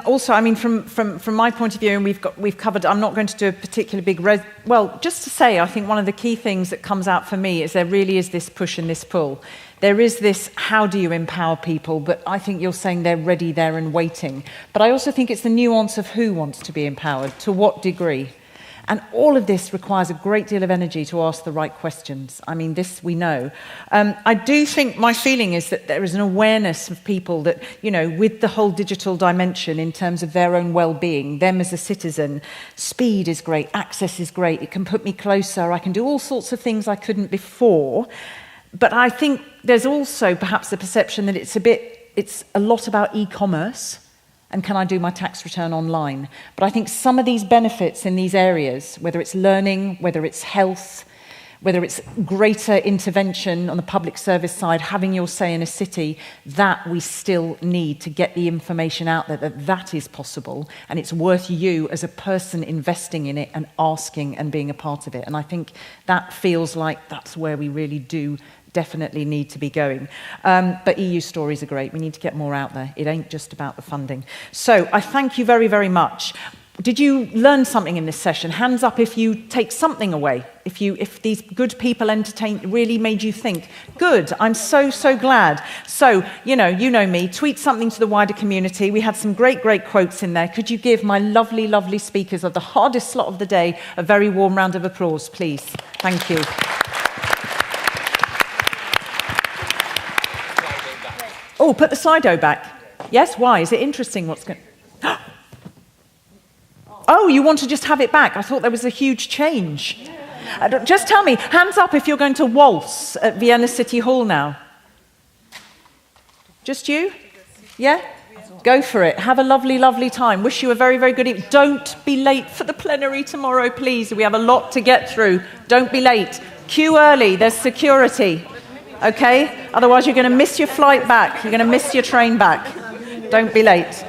also, I mean, from my point of view, and we've covered, I'm not going to do a particular big, well, just to say, I think one of the key things that comes out for me is there really is this push and this pull. There is this, how do you empower people? But I think you're saying they're ready there and waiting. But I also think it's the nuance of who wants to be empowered, to what degree. And all of this requires a great deal of energy to ask the right questions. I mean, this we know. I do think my feeling is that there is an awareness of people that, you know, with the whole digital dimension in terms of their own well-being, them as a citizen, speed is great, access is great, it can put me closer, I can do all sorts of things I couldn't before. But I think there's also perhaps the perception that it's a lot about e-commerce. And can I do my tax return online? But I think some of these benefits in these areas, whether it's learning, whether it's health, whether it's greater intervention on the public service side, having your say in a city, that we still need to get the information out there that is possible, and it's worth you as a person investing in it and asking and being a part of it. And I think that feels like that's where we really do definitely need to be going. But EU stories are great. We need to get more out there. It ain't just about the funding. So I thank you very, very much. Did you learn something in this session? Hands up if you take something away. If these good people really made you think. Good. I'm so, so glad. So, you know me. Tweet something to the wider community. We had some great, great quotes in there. Could you give my lovely, lovely speakers of the hardest slot of the day a very warm round of applause, please? Thank you. Oh, put the Slido back. Yes, why? Is it interesting what's going on? Oh, you want to just have it back? I thought there was a huge change. Just tell me, hands up if you're going to waltz at Vienna City Hall now. Just you? Yeah? Go for it. Have a lovely, lovely time. Wish you a very, very good evening. Don't be late for the plenary tomorrow, please. We have a lot to get through. Don't be late. Queue early. There's security. Okay? Otherwise, you're going to miss your flight back. You're going to miss your train back. Don't be late.